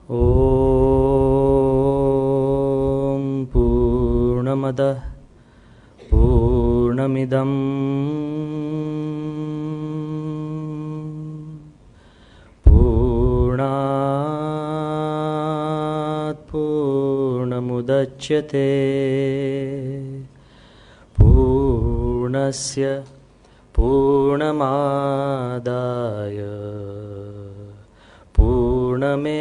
ॐ पूर्णमदः पूर्णमिदं पूर्णात् पूर्णमुदच्यते पूर्णस्य पूर्णमादाय पूर्णमेवावशिष्यते।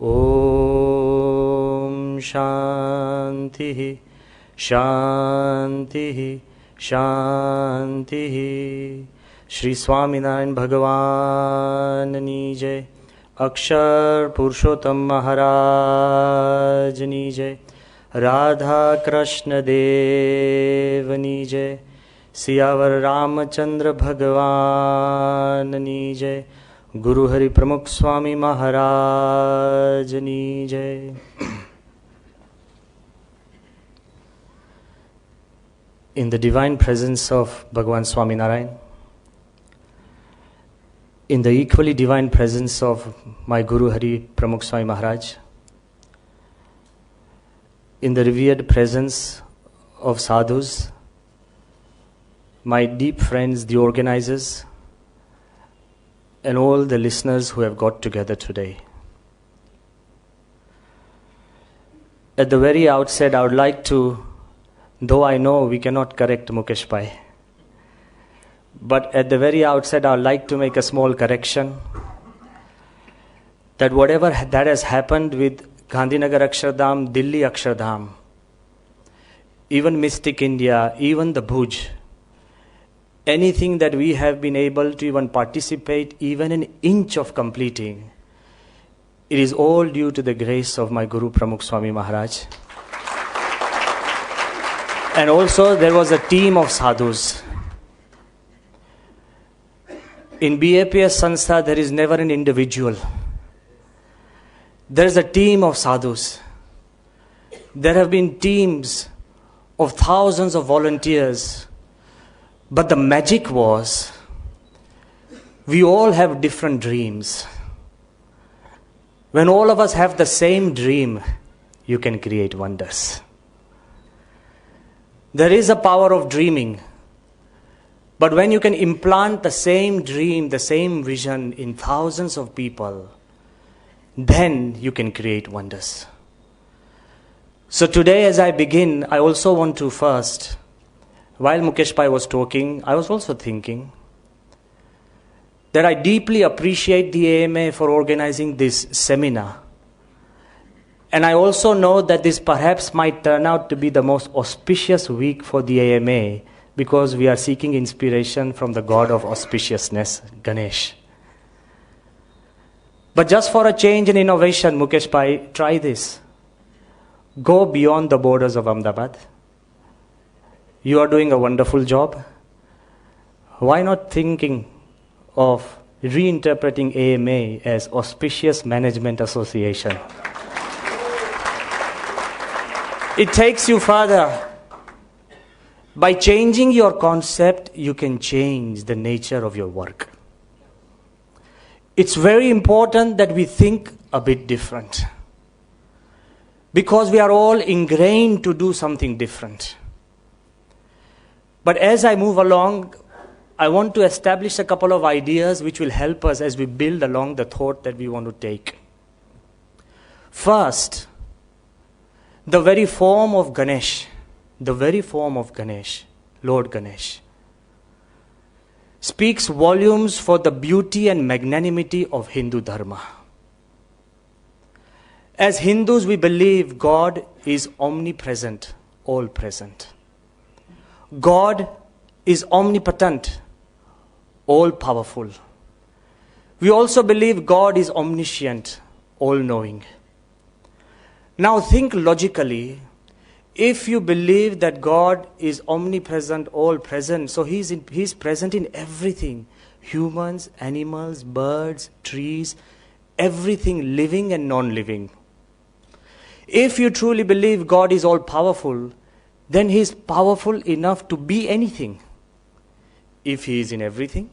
ॐ शान्तिः शान्तिः शान्तिः। श्री स्वामीनारायण भगवाननी जय। अक्षर पुरुषोत्तम महाराजनी जय। राधा कृष्ण देवनी जय। सियावर रामचंद्र भगवाननी जय। गुरु हरि प्रमुख स्वामी महाराजनी जय। In the divine presence of Bhagavan Swaminarayan, in the equally divine presence of my Guru Hari Pramukh Swami Maharaj, in the revered presence of sadhus, my deep friends, the organizers, and all the listeners who have got together today. At the very outset, I would like to, though I know we cannot correct Mukesh Bhai, but at the very outset, I would like to make a small correction that whatever that has happened with Gandhinagar Akshardham, Delhi Akshardham, even Mystic India, even the Bhuj, anything that we have been able to even participate, even an inch of completing, it is all due to the grace of my Guru Pramukh Swami Maharaj. And also there was a team of sadhus. In BAPS Sanstha, there is never an individual. There is a team of sadhus. There have been teams of thousands of volunteers. But the magic was, we all have different dreams. When all of us have the same dream, you can create wonders. There is a power of dreaming. But when you can implant the same dream, the same vision in thousands of people, then you can create wonders. So today as I begin, I also want to first, while Mukesh Bhai was talking, I was also thinking that I deeply appreciate the AMA for organizing this seminar. And I also know that this perhaps might turn out to be the most auspicious week for the AMA because we are seeking inspiration from the god of auspiciousness, Ganesh. But just for a change and innovation, Mukesh Bhai, try this. Go beyond the borders of Ahmedabad. You are doing a wonderful job. Why not thinking of reinterpreting AMA as Auspicious Management Association? It takes you further. By changing your concept, you can change the nature of your work. It's very important that we think a bit different. Because we are all ingrained to do something different. But as I move along, I want to establish a couple of ideas which will help us as we build along the thought that we want to take. First, the very form of Ganesh, Lord Ganesh, speaks volumes for the beauty and magnanimity of Hindu Dharma. As Hindus, we believe God is omnipresent, all present. God is omnipotent, all powerful. We also believe God is omniscient, all knowing. Now think logically, if you believe that God is omnipresent, all present, so He's present in everything. Humans, animals, birds, trees, everything living and non-living. If you truly believe God is all powerful, then He is powerful enough to be anything. If He is in everything,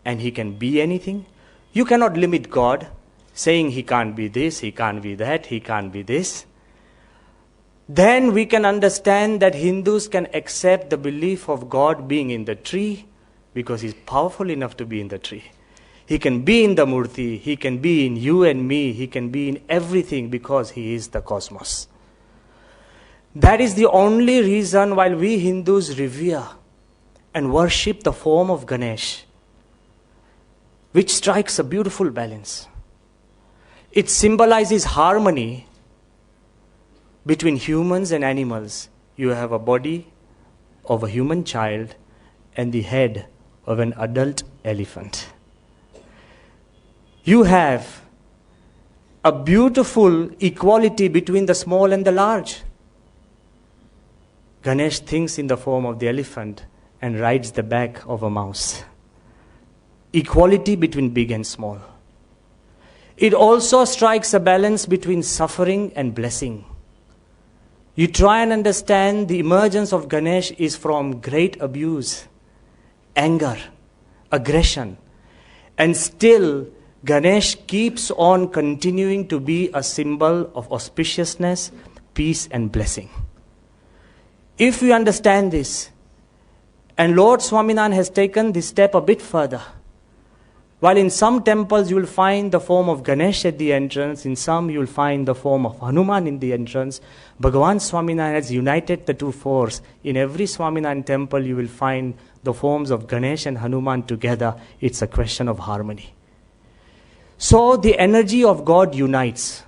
and he can be anything. You cannot limit God, saying he can't be this, he can't be that, he can't be this. Then we can understand that Hindus can accept the belief of God being in the tree because he's powerful enough to be in the tree. He can be in the murti, he can be in you and me, he can be in everything because he is the cosmos. That is the only reason why we Hindus revere and worship the form of Ganesh, which strikes a beautiful balance. It symbolizes harmony between humans and animals. You have a body of a human child and the head of an adult elephant. You have a beautiful equality between the small and the large. Ganesh thinks in the form of the elephant and rides the back of a mouse. Equality between big and small. It also strikes a balance between suffering and blessing. You try and understand the emergence of Ganesh is from great abuse, anger, aggression, and still Ganesh keeps on continuing to be a symbol of auspiciousness, peace, and blessing. If we understand this, and Lord Swaminarayan has taken this step a bit further, while in some temples you will find the form of Ganesh at the entrance, in some you will find the form of Hanuman in the entrance, Bhagavan Swaminarayan has united the two forces. In every Swaminarayan temple you will find the forms of Ganesh and Hanuman together. It's a question of harmony. So the energy of God unites.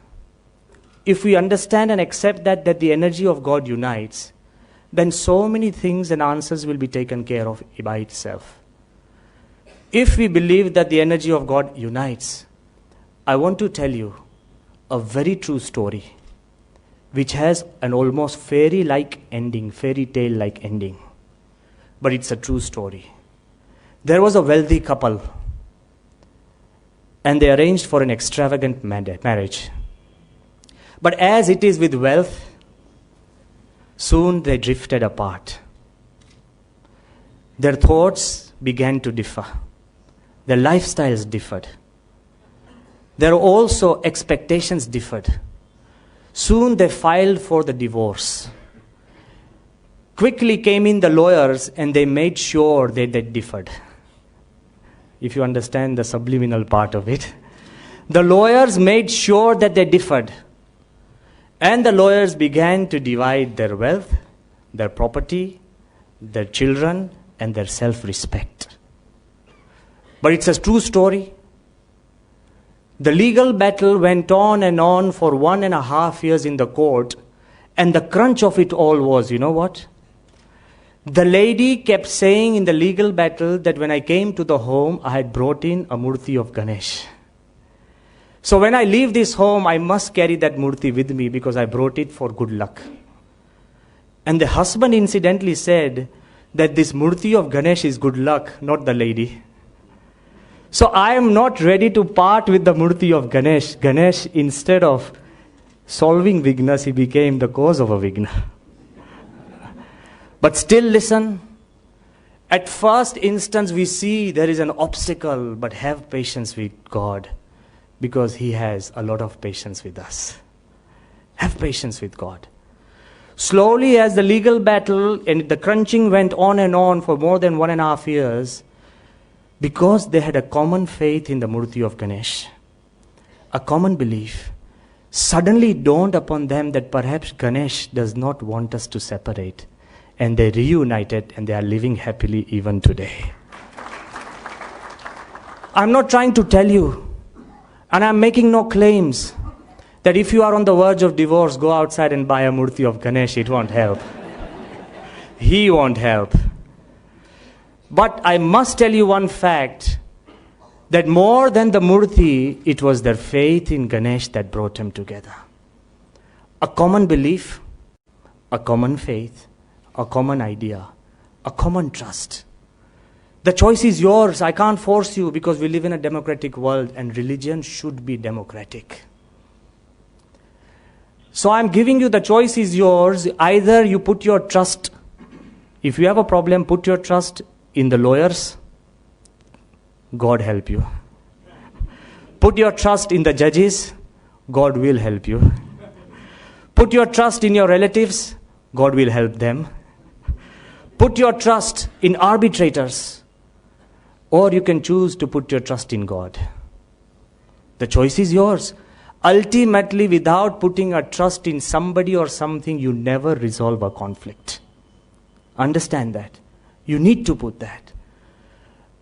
If we understand and accept that the energy of God unites, then so many things and answers will be taken care of by itself. If we believe that the energy of God unites, I want to tell you a very true story which has an almost fairy-like ending, fairy tale-like ending. But it's a true story. There was a wealthy couple and they arranged for an extravagant marriage. But as it is with wealth, soon they drifted apart. Their thoughts began to differ. Their lifestyles differed. Their also expectations differed. Soon they filed for the divorce. Quickly came in the lawyers and they made sure that they differed. If you understand the subliminal part of it. The lawyers made sure that they differed. And the lawyers began to divide their wealth, their property, their children, and their self-respect. But it's a true story. The legal battle went on and on for 1.5 years in the court, and the crunch of it all was, you know what? The lady kept saying in the legal battle that when I came to the home, I had brought in a murti of Ganesh. So when I leave this home, I must carry that murti with me because I brought it for good luck. And the husband incidentally said that this murti of Ganesh is good luck, not the lady. So I am not ready to part with the murti of Ganesh. Ganesh, instead of solving vignas, he became the cause of a vigna. But still listen. At first instance we see there is an obstacle, but have patience with God because he has a lot of patience with us. Have patience with God. Slowly as the legal battle and the crunching went on and on for more than 1.5 years, because they had a common faith in the murti of Ganesh, a common belief, suddenly it dawned upon them that perhaps Ganesh does not want us to separate. And they reunited and they are living happily even today. I'm not trying to tell you, and I'm making no claims, that if you are on the verge of divorce, go outside and buy a murti of Ganesh, it won't help. He won't help. But I must tell you one fact, that more than the murti, it was their faith in Ganesh that brought them together. A common belief, a common faith, a common idea, a common trust. The choice is yours. I can't force you because we live in a democratic world and religion should be democratic. So I'm giving you the choice is yours. Either you put your trust, if you have a problem, put your trust in the lawyers God help you. Put your trust in the judges, God will help you. Put your trust in your relatives, God will help them. Put your trust in arbitrators, or you can choose to put your trust in God. The choice is yours. Ultimately, without putting a trust in somebody or something, you never resolve a conflict. Understand that. You need to put that.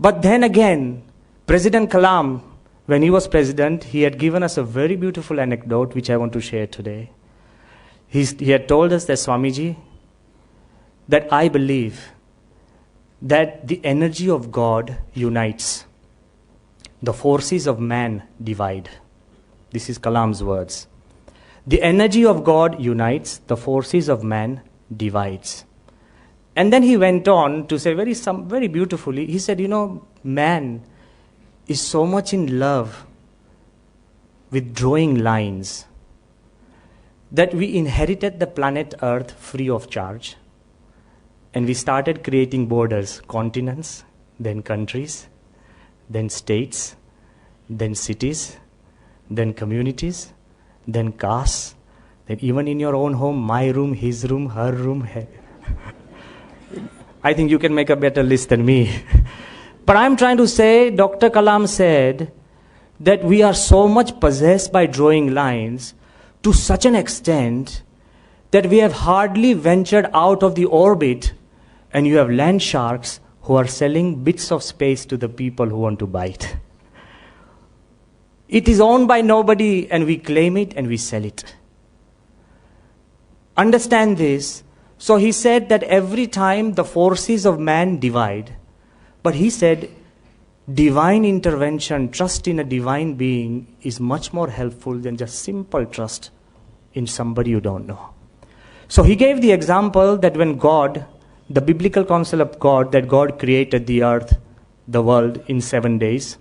But then again, President Kalam, when he was president, he had given us a very beautiful anecdote which I want to share today. He had told us that, Swamiji, that I believe that the energy of God unites. The forces of man divide. This is Kalam's words. The energy of God unites, the forces of man divides. And then he went on to say very beautifully, he said, man is so much in love with drawing lines that we inherited the planet Earth free of charge. And we started creating borders, continents, then countries, then states, then cities, then communities, then castes, then even in your own home, my room, his room, her room. I think you can make a better list than me. But I'm trying to say, Dr. Kalam said that we are so much possessed by drawing lines to such an extent that we have hardly ventured out of the orbit, and you have land sharks who are selling bits of space to the people who want to buy it. It is owned by nobody, and we claim it and we sell it. Understand this. So he said that every time the forces of man divide, but he said divine intervention, trust in a divine being is much more helpful than just simple trust in somebody you don't know. So he gave the example that when God, the biblical concept of God, that God created the earth, the world in 7 days.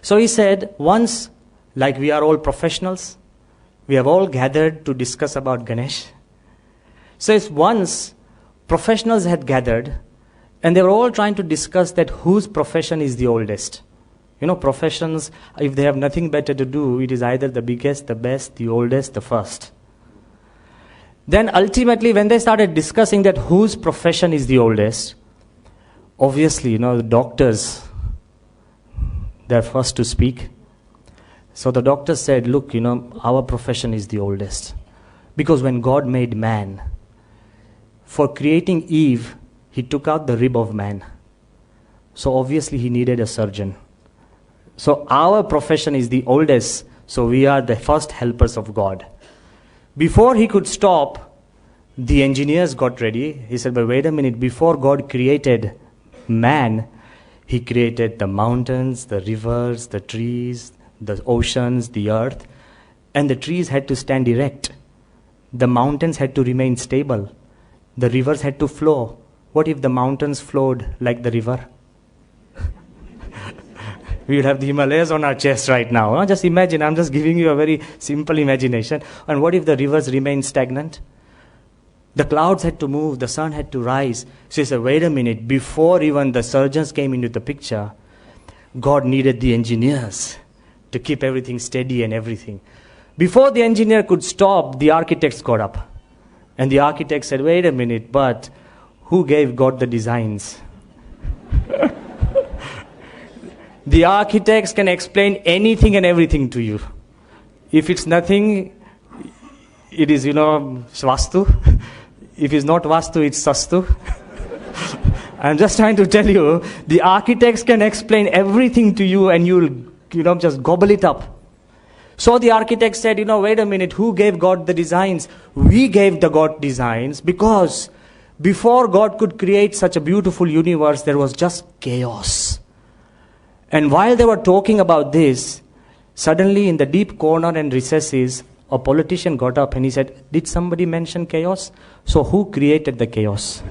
So he said, once, like we are all professionals, we have all gathered to discuss about Ganesh. So it's once professionals had gathered and they were all trying to discuss that whose profession is the oldest. Professions, if they have nothing better to do, it is either the biggest, the best, the oldest, the first. Then ultimately, when they started discussing that whose profession is the oldest, obviously, the doctors, they're first to speak. So the doctor said, look, our profession is the oldest. Because when God made man, for creating Eve, he took out the rib of man. So obviously he needed a surgeon. So our profession is the oldest, so we are the first helpers of God. Before he could stop, the engineers got ready. He said, but wait a minute, before God created man, he created the mountains, the rivers, the trees, the oceans, the earth, and the trees had to stand erect. The mountains had to remain stable. The rivers had to flow. What if the mountains flowed like the river? We would have the Himalayas on our chest right now. Huh? Just imagine, I'm just giving you a very simple imagination. And what if the rivers remained stagnant? The clouds had to move, the sun had to rise. So he said, wait a minute, before even the surgeons came into the picture, God needed the engineers to keep everything steady and everything. Before the engineer could stop, the architects got up. And the architect said, wait a minute, but who gave God the designs? The architects can explain anything and everything to you. If it's nothing, it is, Svastu. If it's not Vastu, it's Sastu. I'm just trying to tell you, the architects can explain everything to you and you'll, just gobble it up. So the architect said, wait a minute, who gave God the designs? We gave the God designs because before God could create such a beautiful universe, there was just chaos. And while they were talking about this, suddenly in the deep corner and recesses, a politician got up and he said, did somebody mention chaos? So who created the chaos?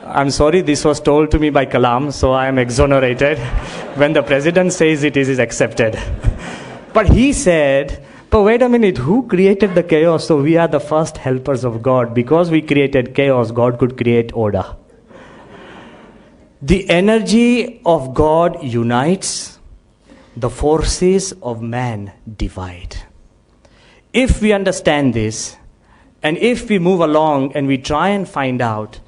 I'm sorry, this was told to me by Kalam, so I am exonerated. When the president says it is accepted. But he said, but wait a minute, who created the chaos? So we are the first helpers of God. Because we created chaos, God could create order. The energy of God unites, the forces of man divide. If we understand this, and if we move along and we try and find out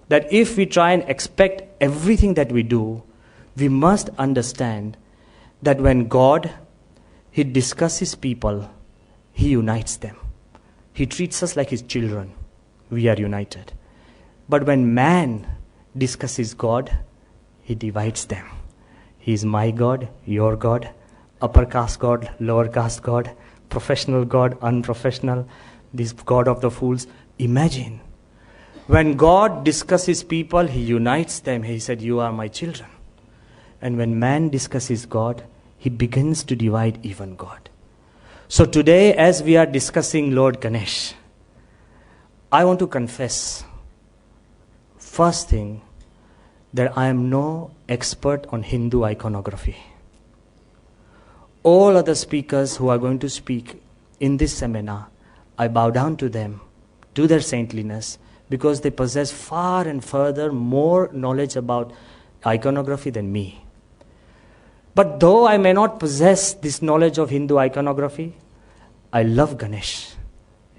that if we try and expect everything that we do, we must understand that when God, He discusses people, He unites them. He treats us like His children. We are united. But when man discusses God, He divides them. He is my God, your God, upper caste God, lower caste God, professional God, unprofessional, this God of the fools. Imagine, when God discusses people, He unites them. He said, you are my children. And when man discusses God, he begins to divide even God. So today, as we are discussing Lord Ganesh, I want to confess, first thing, that I am no expert on Hindu iconography. All other speakers who are going to speak in this seminar, I bow down to them, to their saintliness, because they possess far and further more knowledge about iconography than me. But though I may not possess this knowledge of Hindu iconography, I love Ganesh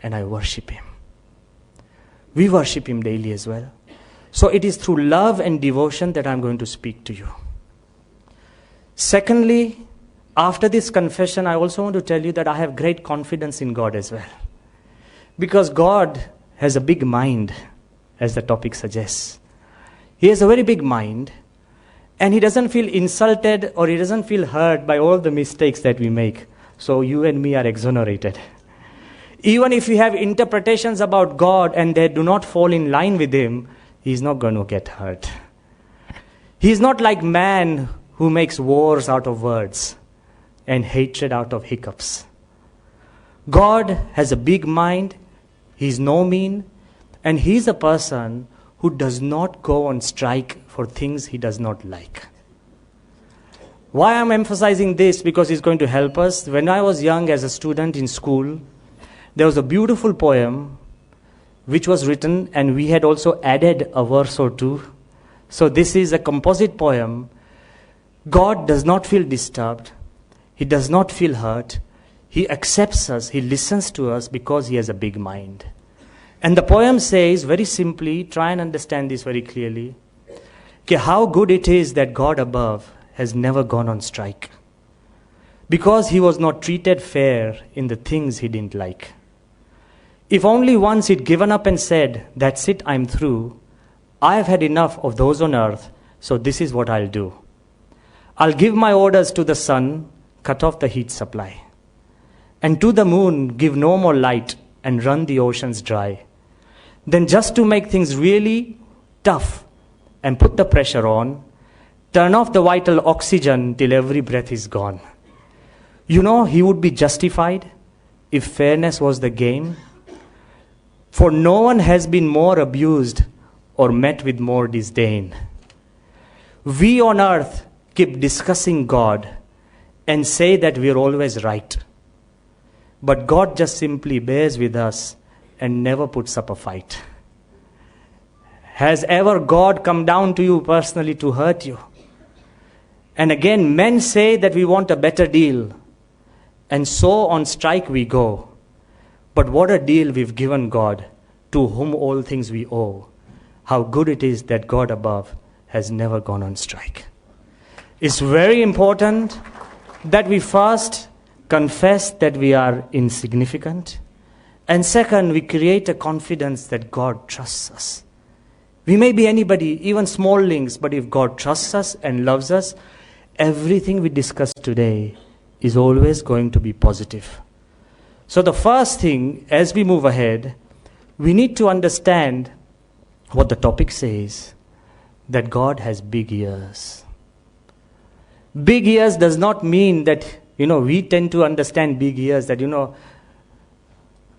and I worship him. We worship him daily as well. So it is through love and devotion that I'm going to speak to you. Secondly, after this confession, I also want to tell you that I have great confidence in God as well. Because God has a big mind, as the topic suggests. He has a very big mind, and He doesn't feel insulted or He doesn't feel hurt by all the mistakes that we make. So you and me are exonerated. Even if we have interpretations about God and they do not fall in line with Him, He's not going to get hurt. He's not like man who makes wars out of words and hatred out of hiccups. God has a big mind. He's no mean. And He's a person who does not go on strike for things He does not like. Why I'm emphasizing this? Because He's going to help us. When I was young as a student in school, there was a beautiful poem which was written, and we had also added a verse or two. So this is a composite poem. God does not feel disturbed. He does not feel hurt. He accepts us. He listens to us because He has a big mind. And the poem says, very simply, try and understand this very clearly, how good it is that God above has never gone on strike. Because He was not treated fair in the things He didn't like. If only once He'd given up and said, that's it, I'm through. I have had enough of those on earth, so this is what I'll do. I'll give my orders to the sun, cut off the heat supply. And to the moon, give no more light and run the oceans dry. Then just to make things really tough and put the pressure on, turn off the vital oxygen till every breath is gone. You know, He would be justified if fairness was the game. For no one has been more abused or met with more disdain. We on earth keep discussing God and say that we're always right. But God just simply bears with us and never puts up a fight. Has ever God come down to you personally to hurt you? And again, men say that we want a better deal. And so on strike we go. But what a deal we've given God, to whom all things we owe. How good it is that God above has never gone on strike. It's very important that we first confess that we are insignificant. And second, we create a confidence that God trusts us. We may be anybody, even smallings, but if God trusts us and loves us, everything we discuss today is always going to be positive. So the first thing, as we move ahead, we need to understand what the topic says, that God has big ears. Big ears does not mean that, we tend to understand big ears, that,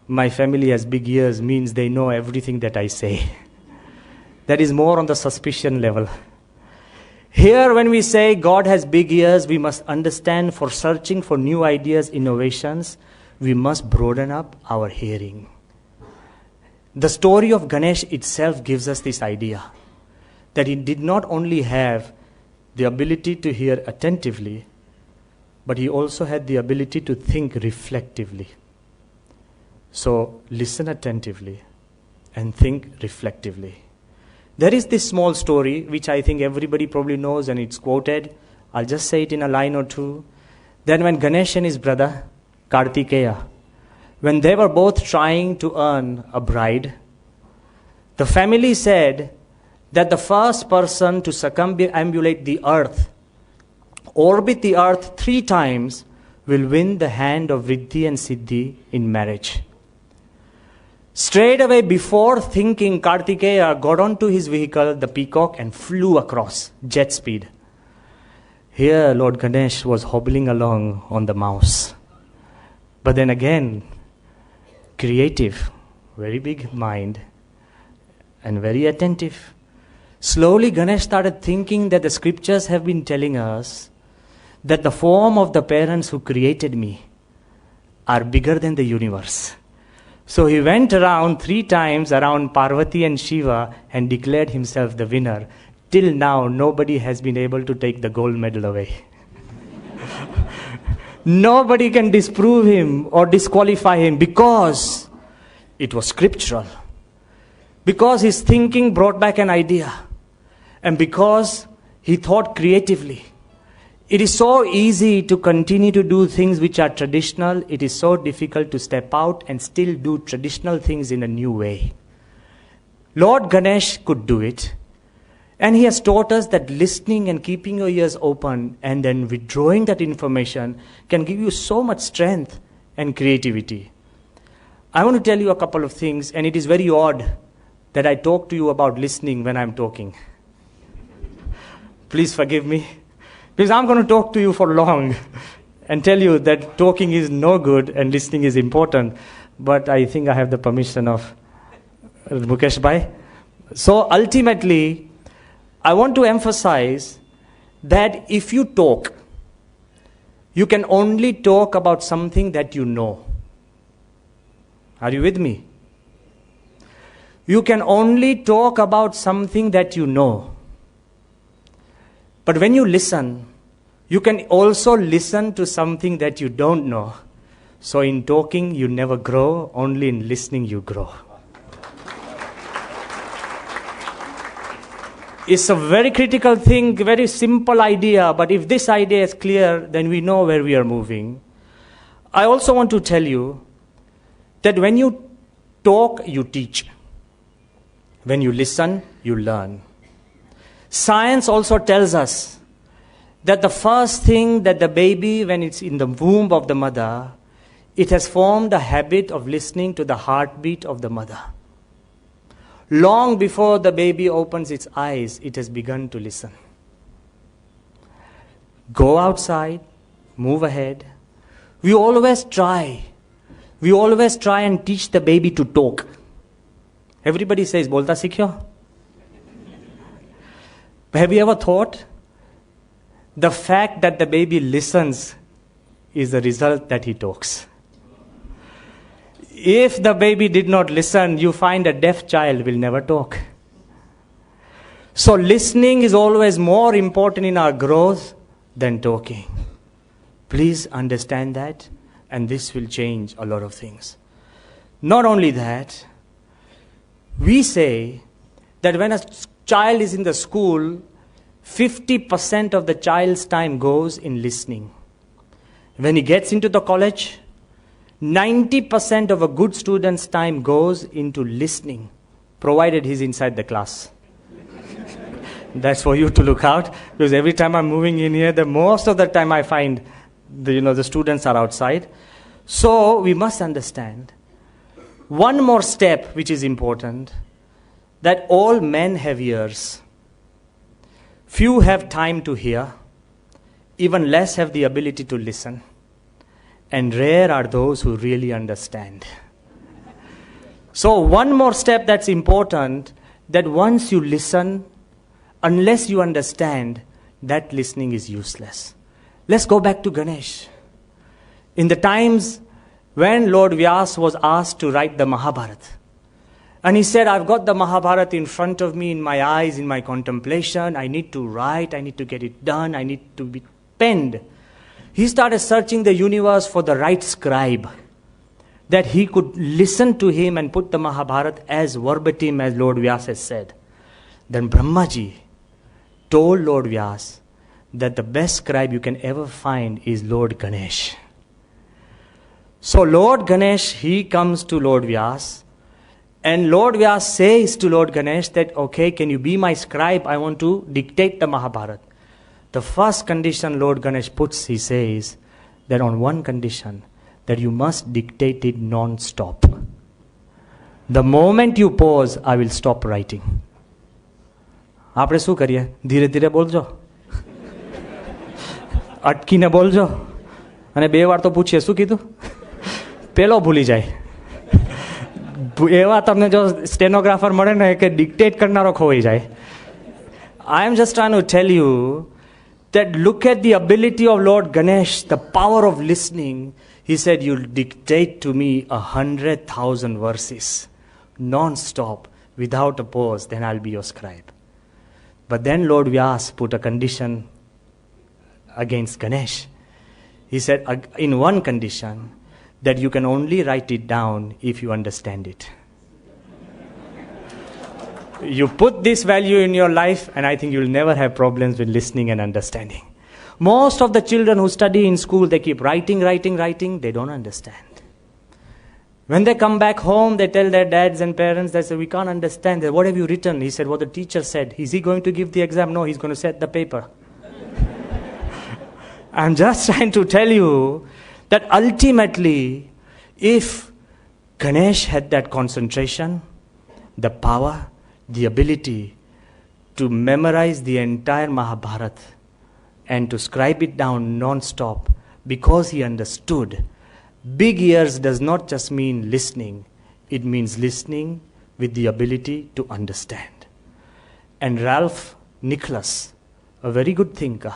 my family has big ears means they know everything that I say. That is more on the suspicion level. Here, when we say God has big ears, we must understand for searching for new ideas, innovations, we must broaden up our hearing. The story of Ganesh itself gives us this idea that he did not only have the ability to hear attentively, but he also had the ability to think reflectively. So listen attentively and think reflectively. There is this small story which I think everybody probably knows and it's quoted. I'll just say it in a line or two. Then when Ganesh and his brother Kartikeya, when they were both trying to earn a bride, the family said that the first person to circumambulate the earth, orbit the earth 3 times, will win the hand of Riddhi and Siddhi in marriage. Straight away, before thinking, Kartikeya got onto his vehicle, the peacock, and flew across, jet speed. Here, Lord Ganesh was hobbling along on the mouse. But then again, creative, very big mind, and very attentive. Slowly, Ganesh started thinking that the scriptures have been telling us that the form of the parents who created me are bigger than the universe. So he went around 3 times around Parvati and Shiva and declared himself the winner. Till now, nobody has been able to take the gold medal away. Nobody can disprove him or disqualify him because it was scriptural. Because his thinking brought back an idea. And because he thought creatively. It is so easy to continue to do things which are traditional. It is so difficult to step out and still do traditional things in a new way. Lord Ganesh could do it. And he has taught us that listening and keeping your ears open and then withdrawing that information can give you so much strength and creativity. I want to tell you a couple of things, and it is very odd that I talk to you about listening when I'm talking. Please forgive me. Because I'm going to talk to you for long and tell you that talking is no good and listening is important. But I think I have the permission of Mukesh Bhai. So ultimately, I want to emphasize that if you talk, you can only talk about something that you know. Are you with me? You can only talk about something that you know. But when you listen, you can also listen to something that you don't know. So in talking, you never grow. Only in listening, you grow. It's a very critical thing, very simple idea. But if this idea is clear, then we know where we are moving. I also want to tell you that when you talk, you teach. When you listen, you learn. Science also tells us that the first thing that the baby, when it's in the womb of the mother, it has formed a habit of listening to the heartbeat of the mother. Long before the baby opens its eyes, it has begun to listen. Go outside, move ahead. We always try and teach the baby to talk. Everybody says, "Bolta sikhyo." Have you ever thought the fact that the baby listens is the result that he talks? If the baby did not listen, you find a deaf child will never talk. So listening is always more important in our growth than talking. Please understand that, and this will change a lot of things. Not only that, we say that when a child is in the school, 50% of the child's time goes in listening. When he gets into the college, 90% of a good student's time goes into listening, provided he's inside the class. That's for you to look out, because every time I'm moving in here, the most of the time I find the students are outside. So we must understand one more step which is important, that all men have ears. Few have time to hear, even less have the ability to listen, and rare are those who really understand. So one more step that's important, that once you listen, unless you understand, that listening is useless. Let's go back to Ganesh. In the times when Lord Vyas was asked to write the Mahabharata, And he said, I've got the Mahabharata in front of me, in my eyes, in my contemplation. I need to write, I need to get it done, I need to be penned. He started searching the universe for the right scribe, that he could listen to him and put the Mahabharata as verbatim as Lord Vyasa said. Then Brahmaji told Lord Vyasa that the best scribe you can ever find is Lord Ganesh. So Lord Ganesh, he comes to Lord Vyasa, and Lord Vyasa says to Lord Ganesh that, okay, can you be my scribe? I want to dictate the Mahabharata. The first condition Lord Ganesh puts, he says, that on one condition, that you must dictate it non-stop. The moment you pause, I will stop writing. આપણે શું કરીએ? ધીરે ધીરે બોલજો, અટકીને બોલજો, અને 2 વાર તો પૂછીએ શું કીધું, પેલો ભૂલી જાય. એવા તમને જો સ્ટેનોગ્રાફર મળે ને કે ડિક્ટેટ કરનારો ખોવાઈ જાય. I am just trying to tell you that look at the ability of Lord Ganesh, the power of listening. He said, you'll dictate to me 100,000 verses non-stop without a pause, then I'll be your scribe. But then Lord Vyasa put a condition against Ganesh. He said, in one condition, that you can only write it down if you understand it. You put this value in your life, and I think you'll never have problems with listening and understanding. Most of the children who study in school, they keep writing, they don't understand. When they come back home, they tell their dads and parents, they say, we can't understand. What have you written? He said, what the teacher said. Is he going to give the exam? No, he's going to set the paper. I'm just trying to tell you that ultimately, if Ganesh had that concentration, the power, the ability to memorize the entire Mahabharata and to scribe it down non-stop, because he understood, big ears does not just mean listening, it means listening with the ability to understand. And Ralph Nicholas, a very good thinker,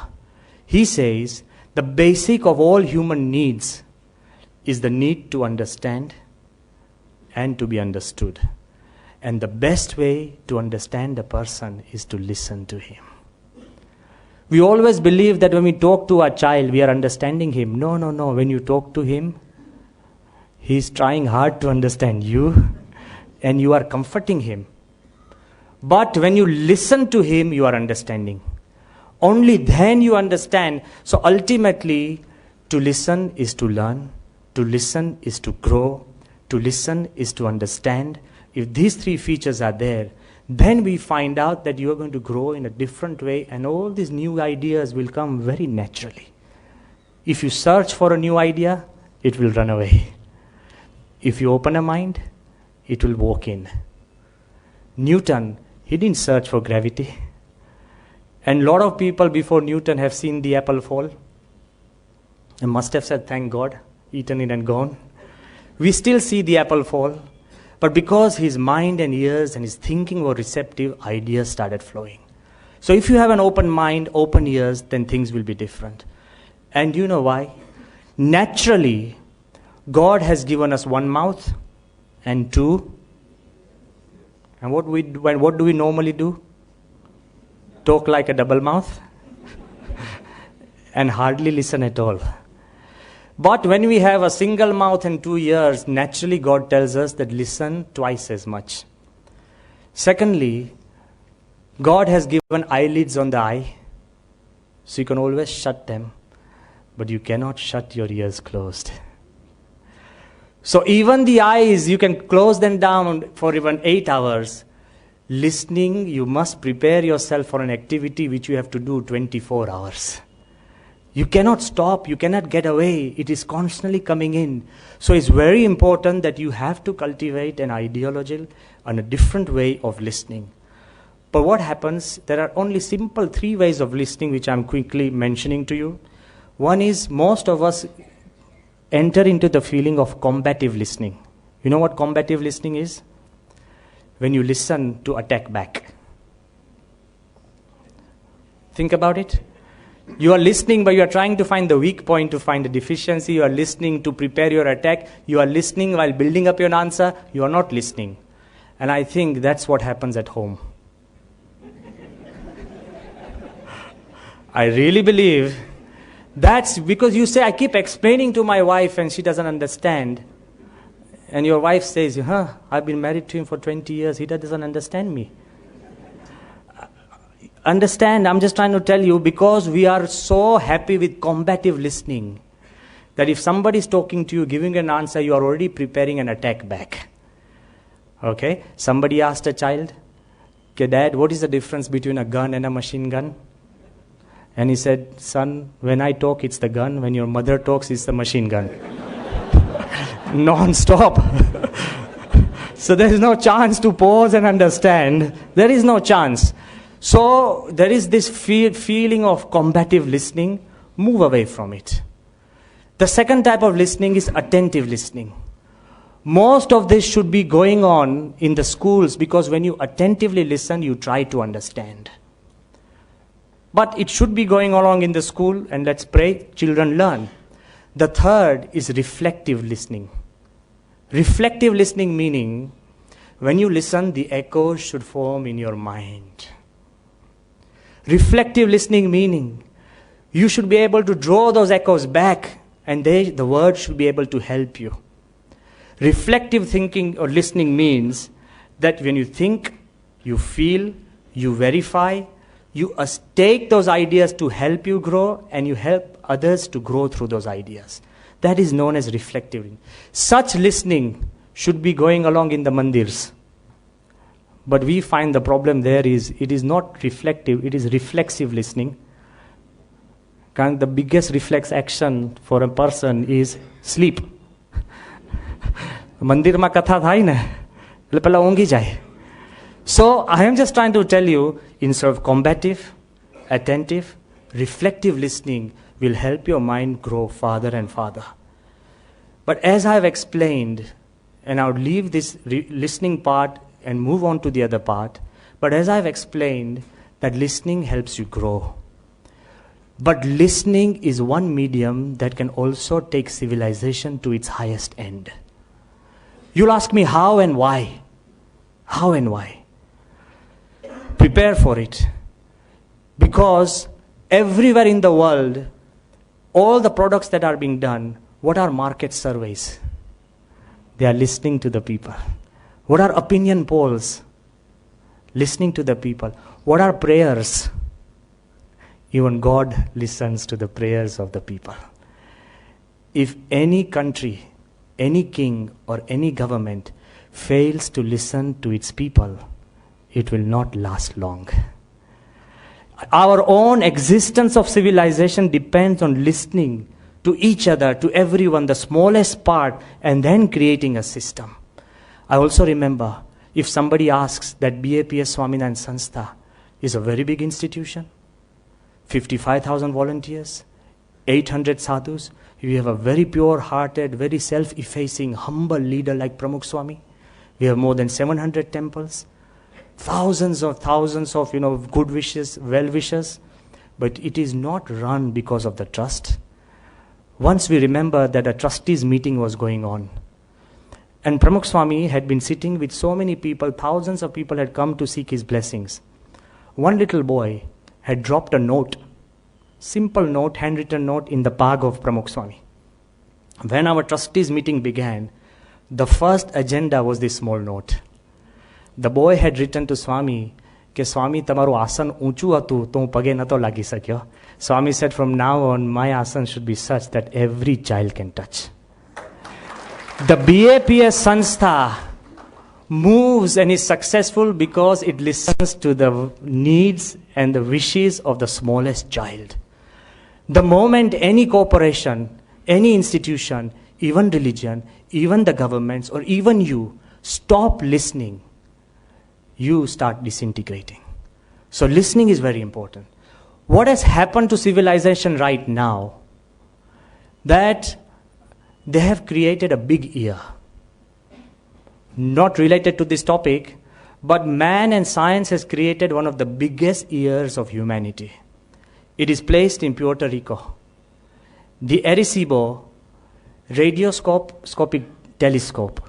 he says, the basic of all human needs is the need to understand and to be understood. And the best way to understand a person is to listen to him. We always believe that when we talk to our child, we are understanding him. No. When you talk to him, he's trying hard to understand you, and you are comforting him. But when you listen to him, you are understanding. Only then you understand. So ultimately, to listen is to learn. To listen is to grow. To listen is to understand. If these 3 features are there, then we find out that you are going to grow in a different way, and all these new ideas will come very naturally. If you search for a new idea, it will run away. If you open a mind, it will walk in. Newton, he didn't search for gravity. And a lot of people before Newton have seen the apple fall and must have said, thank God, eaten it and gone. We still see the apple fall. But because his mind and ears and his thinking were receptive, ideas started flowing. So if you have an open mind, open ears, then things will be different. And you know why? Naturally, God has given us 1 mouth and 2. And what do we normally do? Talk like a double mouth and hardly listen at all. But when we have a single mouth and 2 ears, naturally God tells us that listen twice as much. Secondly, God has given eyelids on the eye, so you can always shut them, but you cannot shut your ears closed. So even the eyes, you can close them down for even 8 hours. Listening, you must prepare yourself for an activity which you have to do 24 hours. You cannot stop, you cannot get away. It is constantly coming in. So it's very important that you have to cultivate an ideology and a different way of listening. But what happens, there are only simple 3 ways of listening which I'm quickly mentioning to you. One is, most of us enter into the feeling of combative listening. You know what combative listening is? When you listen to attack back. Think about it. You are listening, but you are trying to find the weak point, to find the deficiency. You are listening to prepare your attack. You are listening while building up your answer. You are not listening. And I think that's what happens at home. I really believe that's because you say, I keep explaining to my wife and she doesn't understand. And your wife says, I've been married to him for 20 years, he doesn't understand me. Understand, I'm just trying to tell you, because we are so happy with combative listening, that if somebody is talking to you, giving an answer, you are already preparing an attack back. Okay? Somebody asked a child, okay, Dad, what is the difference between a gun and a machine gun? And he said, son, when I talk, it's the gun. When your mother talks, it's the machine gun. Non-stop. So there is no chance to pause and understand. There is no chance. So there is this feeling of combative listening. Move away from it. The second type of listening is attentive listening. Most of this should be going on in the schools, because when you attentively listen, you try to understand. But it should be going along in the school, and let's pray, children learn. The third is reflective listening. Reflective listening meaning, when you listen, the echoes should form in your mind. Reflective listening meaning, you should be able to draw those echoes back, and the word should be able to help you. Reflective thinking or listening means that when you think, you feel, you verify, you take those ideas to help you grow, and you help others to grow through those ideas. That is known as reflective. Such listening should be going along in the mandirs. But we find the problem there is, it is not reflective, it is reflexive listening. And the biggest reflex action for a person is sleep. Mandir ma katha thai na, pela ઊંઘી જાય. So I am just trying to tell you, instead of combative, attentive, reflective listening will help your mind grow farther and farther. But as I have explained, and I would leave this listening part and move on to the other part, but as I have explained, that listening helps you grow. But listening is one medium that can also take civilization to its highest end. You'll ask me how and why. How and why? Prepare for it. Because everywhere in the world, all the products that are being done, what are market surveys? They are listening to the people. What are opinion polls? Listening to the people. What are prayers? Even God listens to the prayers of the people. If any country, any king or any government fails to listen to its people, it will not last long. Our own existence of civilization depends on listening to each other, to everyone, the smallest part, and then creating a system. I also remember, if somebody asks, that BAPS Swaminarayan Sanstha is a very big institution, 55,000 volunteers, 800 sadhus, we have a very pure-hearted, very self-effacing, humble leader like Pramukh Swami. We have more than 700 temples, thousands of good wishes, well-wishers, but it is not run because of the trust. Once we remember that a trustees meeting was going on, and Pramukh Swami had been sitting with so many people, thousands of people had come to seek his blessings. One little boy had dropped a note, simple note, handwritten note in the bag of Pramukh Swami. When our trustees meeting began, the first agenda was this small note. The boy had written to Swami, કે સ્વામી તમારું આસન ઊંચું હતું તો હું પગે નહોતો લાગી શક્યો. Swami said, from now on, my asana should be such that every child can touch. The BAPS Sanstha moves and is successful because it listens to the needs and the wishes of the smallest child. The moment any corporation, any institution, even religion, even the governments, or even you stop listening, you start disintegrating. So listening is very important. What has happened to civilization right now? That they have created a big ear. Not related to this topic, but man and science has created one of the biggest ears of humanity. It is placed in Puerto Rico. The Arecibo radioscopic telescope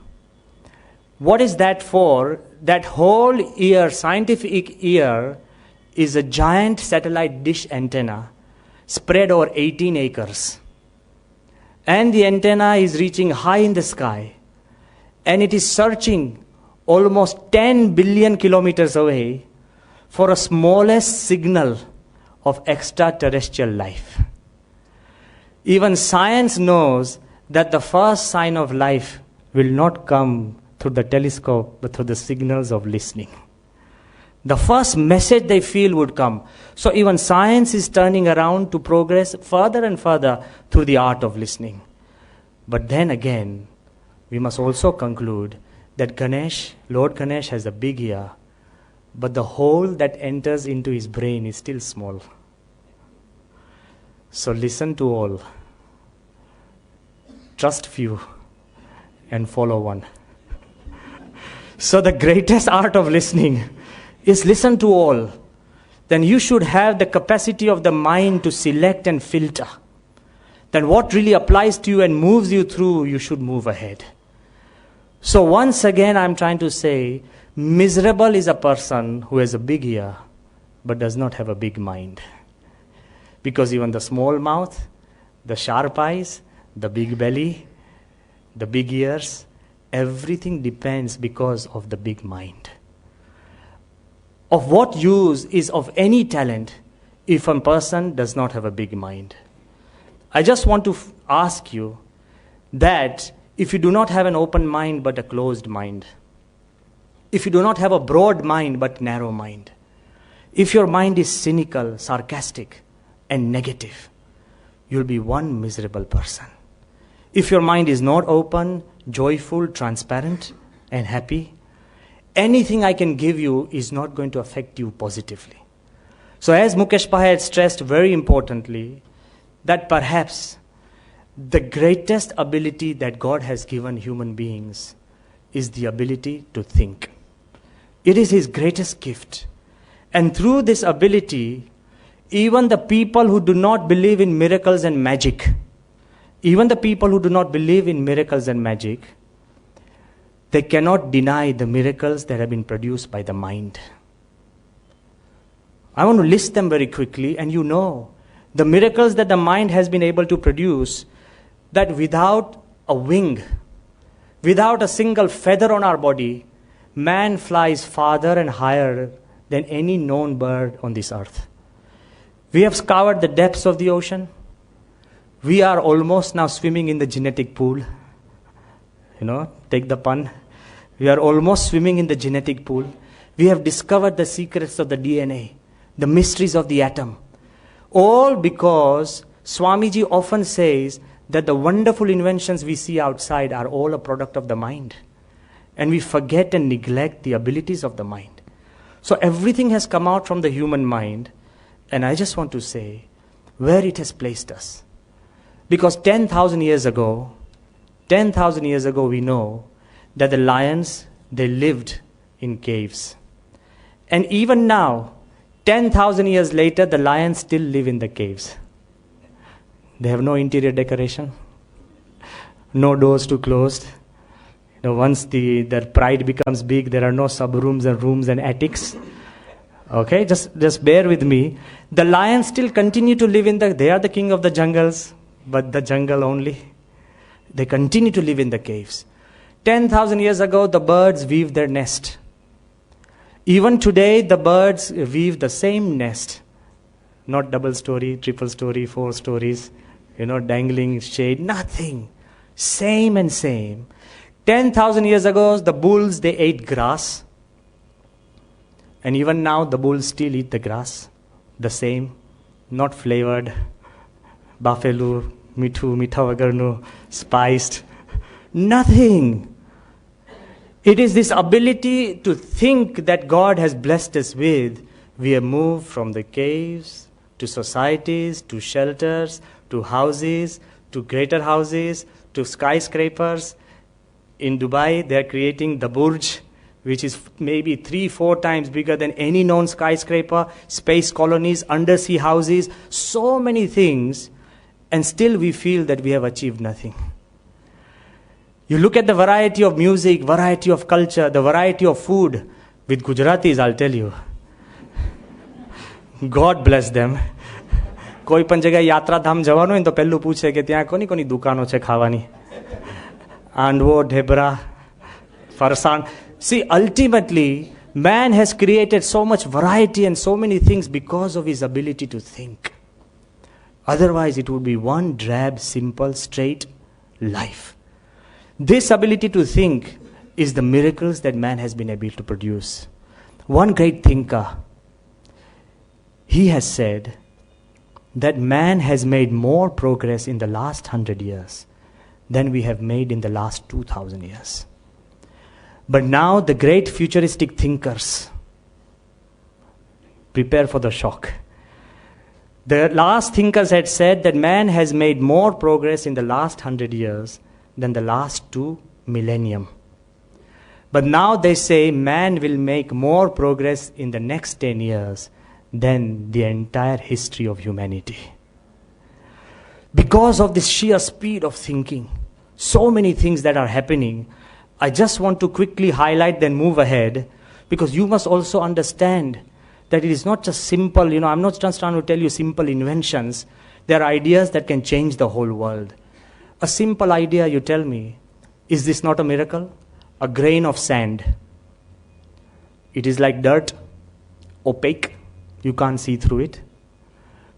What is that for? That whole ear, scientific ear, is a giant satellite dish antenna spread over 18 acres. And the antenna is reaching high in the sky. And it is searching almost 10 billion kilometers away for a smallest signal of extraterrestrial life. Even science knows that the first sign of life will not come through the telescope, but through the signals of listening. The first message they feel would come. So even science is turning around to progress further and further through the art of listening. But then again, we must also conclude that Ganesh, Lord Ganesh, has a big ear, but the hole that enters into his brain is still small. So listen to all, trust few, and follow one. So the greatest art of listening is listen to all. Then you should have the capacity of the mind to select and filter. Then what really applies to you and moves you through, you should move ahead. So once again, I'm trying to say, miserable is a person who has a big ear, but does not have a big mind. Because even the small mouth, the sharp eyes, the big belly, the big ears, everything depends because of the big mind. Of what use is of any talent if a person does not have a big mind? I just want to ask you that if you do not have an open mind but a closed mind, if you do not have a broad mind but narrow mind, if your mind is cynical, sarcastic, and negative, you'll be one miserable person. If your mind is not open, joyful, transparent, and happy, anything I can give you is not going to affect you positively. So as Mukesh Bhai had stressed very importantly, that perhaps the greatest ability that God has given human beings is the ability to think. It is His greatest gift. And through this ability, even the people who do not believe in miracles and magic, even the people who do not believe in miracles and magic, they cannot deny the miracles that have been produced by the mind. I want to list them very quickly, and you know, the miracles that the mind has been able to produce, that without a wing, without a single feather on our body, man flies farther and higher than any known bird on this earth. We have scoured the depths of the ocean. We are almost now swimming in the genetic pool. Take the pun. We are almost swimming in the genetic pool. We have discovered the secrets of the DNA, the mysteries of the atom. All because Swamiji often says that the wonderful inventions we see outside are all a product of the mind. And we forget and neglect the abilities of the mind. So everything has come out from the human mind. And I just want to say where it has placed us. Because 10,000 years ago, we know that the lions, they lived in caves. And even now, 10,000 years later, the lions still live in the caves. They have no interior decoration, no doors to closed. Once their pride becomes big, there are no sub-rooms and rooms and attics. Okay, just bear with me. The lions still continue to live they are the king of the jungles, but the jungle only. They continue to live in the caves. 10,000 years ago, the birds weave their nest. Even today, the birds weave the same nest. Not double story, triple story, 4 stories, dangling shade, nothing. Same and same. 10,000 years ago, the bulls, they ate grass. And even now, the bulls still eat the grass. The same, not flavored. Buffalo, mithu, mitha vagarnu, spiced. Nothing. It is this ability to think that God has blessed us with. We have moved from the caves to societies, to shelters, to houses, to greater houses, to skyscrapers. In Dubai, they are creating the Burj, which is maybe 3-4 times bigger than any known skyscraper, space colonies, undersea houses, so many things, and still we feel that we have achieved nothing. You look at the variety of music, variety of culture, the variety of food. With Gujaratis, I'll tell you. God bless them. કોઈ પણ જગ્યાએ યાત્રાધામ જવાનું હોય ને તો પહેલું પૂછે કે ત્યાં કોની કોની દુકાનો છે ખાવાની. આંડવો, ઢેબરા, ફરસાણ. See, ultimately, man has created so much variety and so many things because of his ability to think. Otherwise, it would be one drab, simple, straight life. This ability to think is the miracles that man has been able to produce. One great thinker, he has said that man has made more progress in the last 100 years than we have made in the last 2,000 years. But now the great futuristic thinkers, prepare for the shock. The last thinkers had said that man has made more progress in the last 100 years than the last 2 millennium. But now they say man will make more progress in the next 10 years than the entire history of humanity. Because of this sheer speed of thinking, so many things that are happening, I just want to quickly highlight then move ahead, because you must also understand that it is not just simple, I'm not just trying to tell you simple inventions. There are ideas that can change the whole world. A simple idea, you tell me, is this not a miracle? A grain of sand. It is like dirt, opaque. You can't see through it.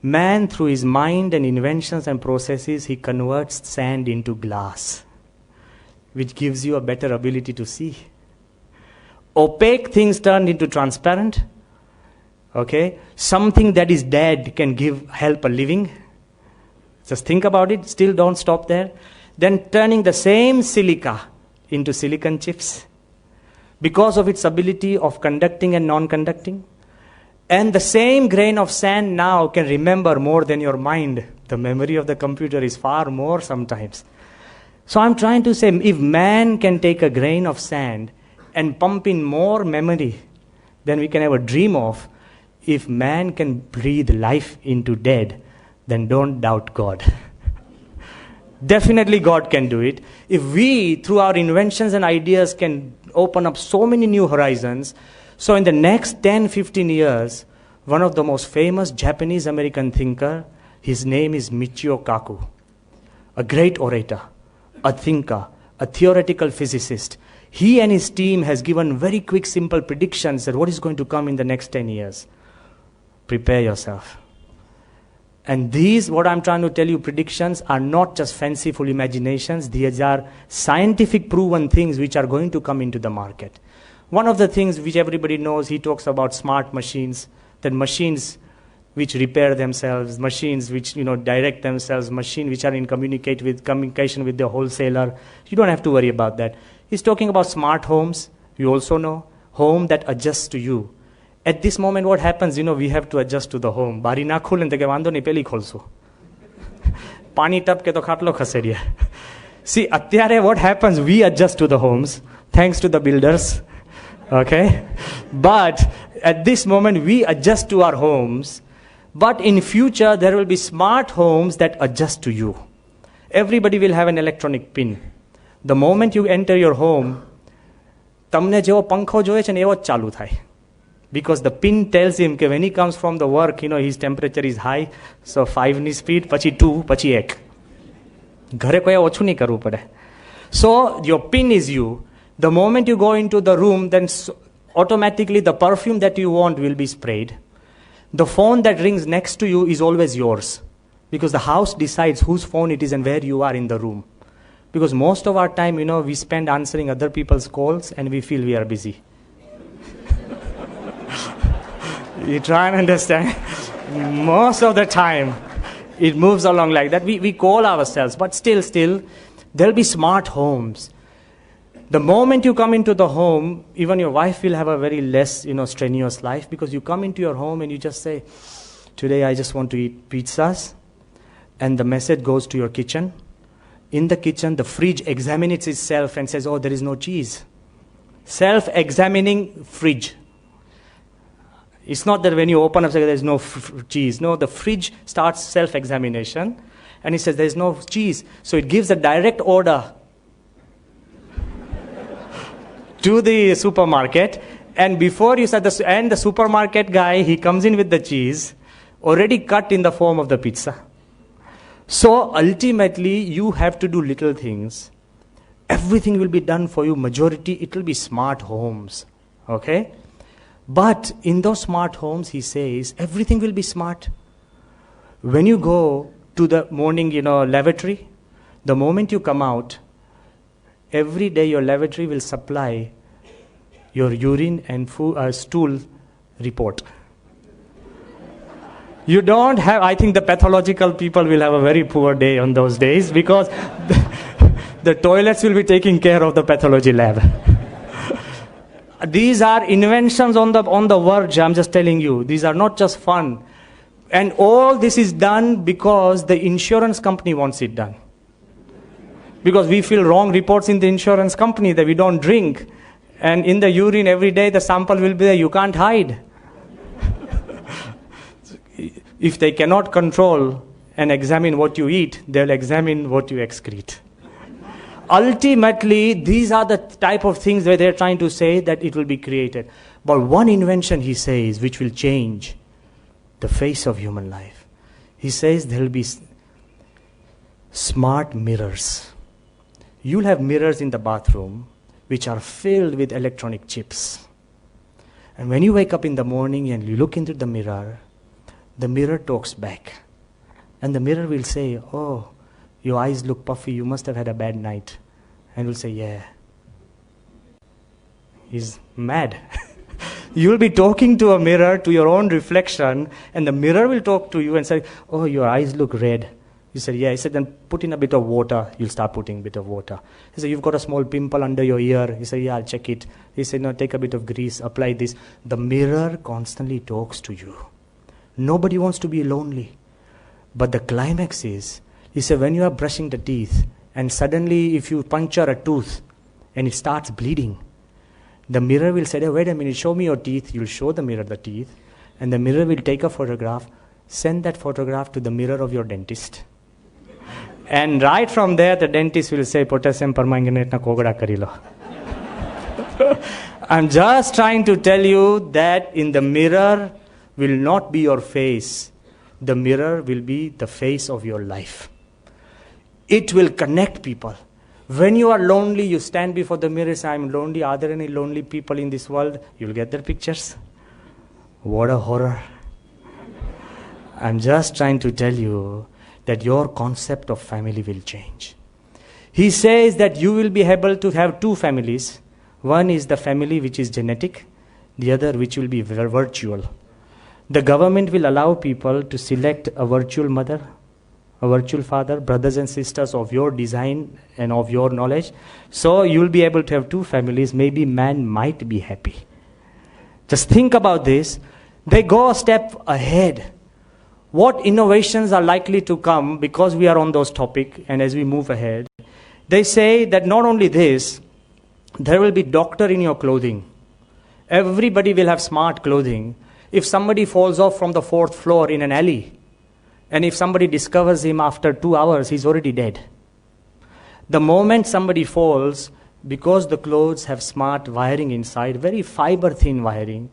Man, through his mind and inventions and processes, he converts sand into glass, which gives you a better ability to see. Opaque things turned into transparent. Okay? Something that is dead can help a living. Just think about it. Still don't stop there. Then turning the same silica into silicon chips because of its ability of conducting and non-conducting. And the same grain of sand now can remember more than your mind. The memory of the computer is far more sometimes. So I'm trying to say, if man can take a grain of sand and pump in more memory than we can ever dream of, if man can breathe life into dead, then don't doubt God. Definitely God can do it. If we, through our inventions and ideas, can open up so many new horizons. So in the next 10-15 years, one of the most famous Japanese-American thinker, his name is Michio Kaku, a great orator, a thinker, a theoretical physicist. He and his team has given very quick, simple predictions that what is going to come in the next 10 years. Prepare yourself. And these, what I'm trying to tell you, predictions are not just fanciful imaginations. These are scientific proven things which are going to come into the market. One of the things which everybody knows, he talks about smart machines, that machines which repair themselves, machines which direct themselves, machines which are in communication with the wholesaler. You don't have to worry about that. He's talking about smart homes. You also know, home that adjusts to you. At this moment, what happens, we have to adjust to the home. Bari na khule ne ke vando ni peli kholso. Pani tap ke to khatlo khasediya. See, atyare what happens, we adjust to the homes, thanks to the builders. Okay? But at this moment, we adjust to our homes. But in future, there will be smart homes that adjust to you. Everybody will have an electronic pin. The moment you enter your home, તમને જેવો પંખો જોઈએ છે ને એવો જ ચાલુ થાય. Because the pin tells him that when he comes from the work, his temperature is high, so 5 ની speed, પછી 2, પછી 1. ઘરે કોઈ ઓછું નહીં કરવું પડે. So your pin is you. The moment you go into the room, then automatically the perfume that you want will be sprayed. The phone that rings next to you is always yours, because the house decides whose phone it is and where you are in the room. Because most of our time, we spend answering other people's calls and we feel we are busy. You try and understand. Most of the time, it moves along like that. We call ourselves, but still, there'll be smart homes. The moment you come into the home, even your wife will have a very less, strenuous life, because you come into your home and you just say, today I just want to eat pizzas. And the message goes to your kitchen. In the kitchen, the fridge examines itself and says, oh, there is no cheese. Self-examining fridge. It's not that when you open up, there's no cheese. No, the fridge starts self-examination and it says there's no cheese. So it gives a direct order to the supermarket, and before you said the supermarket guy, he comes in with the cheese already cut in the form of the pizza. So ultimately, you have to do little things. Everything will be done for you. Majority, it will be smart homes. Okay? But in those smart homes, he says, everything will be smart. When you go to the morning, lavatory, the moment you come out, every day your lavatory will supply your urine and stool report. You don't have, I think the pathological people will have a very poor day on those days because the toilets will be taking care of the pathology lab. These are inventions on the verge, I'm just telling you. These are not just fun. And all this is done because the insurance company wants it done. Because we fill wrong reports in the insurance company that we don't drink. And in the urine every day the sample will be there. You can't hide. If they cannot control and examine what you eat, they'll examine what you excrete. Ultimately, these are the type of things where they're trying to say that it will be created. But one invention, he says, which will change the face of human life. He says there will be smart mirrors. You'll have mirrors in the bathroom which are filled with electronic chips. And when you wake up in the morning and you look into the mirror talks back. And the mirror will say, oh, your eyes look puffy, you must have had a bad night. And you'll say, yeah. He's mad. You'll be talking to a mirror, to your own reflection, and the mirror will talk to you and say, oh, your eyes look red. You said, yeah. He said, then put in a bit of water. You'll start putting a bit of water. He said, you've got a small pimple under your ear. He said, yeah, I'll check it. He said, no, take a bit of grease, apply this. The mirror constantly talks to you. Nobody wants to be lonely. But the climax is, he said, when you are brushing the teeth, and suddenly if you puncture a tooth, and it starts bleeding, the mirror will say, hey, wait a minute, show me your teeth. You'll show the mirror the teeth, and the mirror will take a photograph, send that photograph to the mirror of your dentist. And right from there, the dentist will say, potassium permanganate na kogra karilo. I'm just trying to tell you that in the mirror will not be your face. The mirror will be the face of your life. It will connect people. When you are lonely, you stand before the mirror and say, I'm lonely. Are there any lonely people in this world? You'll get their pictures. What a horror. I'm just trying to tell you that your concept of family will change. He says that you will be able to have two families. One is the family which is genetic, the other which will be virtual. The government will allow people to select a virtual mother, a virtual father, brothers and sisters of your design and of your knowledge. So you will be able to have two families. Maybe man might be happy. Just think about this. They go a step ahead. What innovations are likely to come because we are on those topics and as we move ahead? They say that not only this, there will be doctor in your clothing. Everybody will have smart clothing. If somebody falls off from the 4th floor in an alley, and if somebody discovers him after 2 hours, he's already dead. The moment somebody falls, because the clothes have smart wiring inside, very fiber-thin wiring,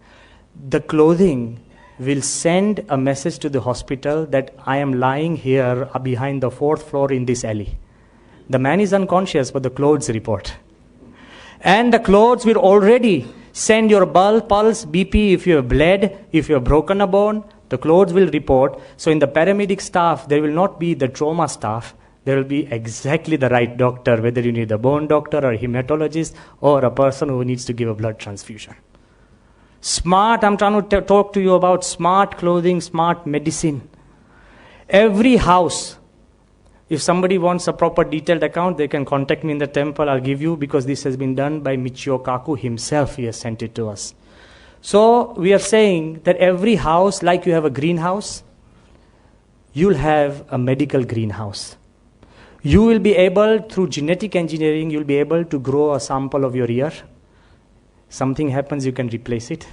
the clothing will send a message to the hospital that I am lying here behind the 4th floor in this alley. The man is unconscious, but the clothes report. And the clothes will already send your pulse, BP, if you have bled, if you have broken a bone, the clothes will report. So in the paramedic staff, there will not be the trauma staff. There will be exactly the right doctor, whether you need a bone doctor or a hematologist or a person who needs to give a blood transfusion. Smart, I'm trying to talk to you about smart clothing, smart medicine. Every house, if somebody wants a proper detailed account, they can contact me in the temple. I'll give you, because this has been done by Michio Kaku himself. He has sent it to us. So we are saying that every house, like you have a greenhouse, you'll have a medical greenhouse. You will be able, through genetic engineering, you'll be able to grow a sample of your ear. Something happens, you can replace it.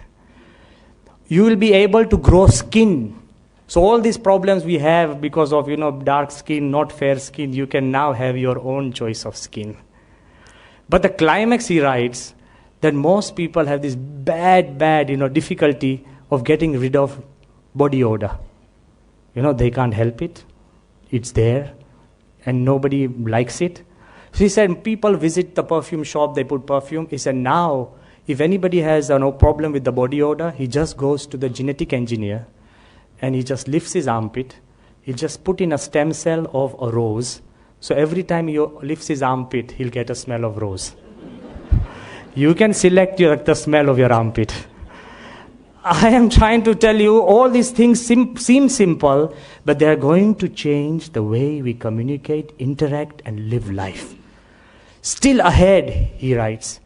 You will be able to grow skin. So all these problems we have because of, dark skin, not fair skin, you can now have your own choice of skin. But the climax, he writes, that most people have this bad, difficulty of getting rid of body odor. They can't help it. It's there, and nobody likes it. So he said, people visit the perfume shop, they put perfume. He said, now, if anybody has no problem with the body odor, he just goes to the genetic engineer, and he just lifts his armpit. He just put in a stem cell of a rose. So every time he lifts his armpit, he'll get a smell of rose. You can select the smell of your armpit. I am trying to tell you, all these things seem simple, but they are going to change the way we communicate, interact, and live life. Still ahead, he writes,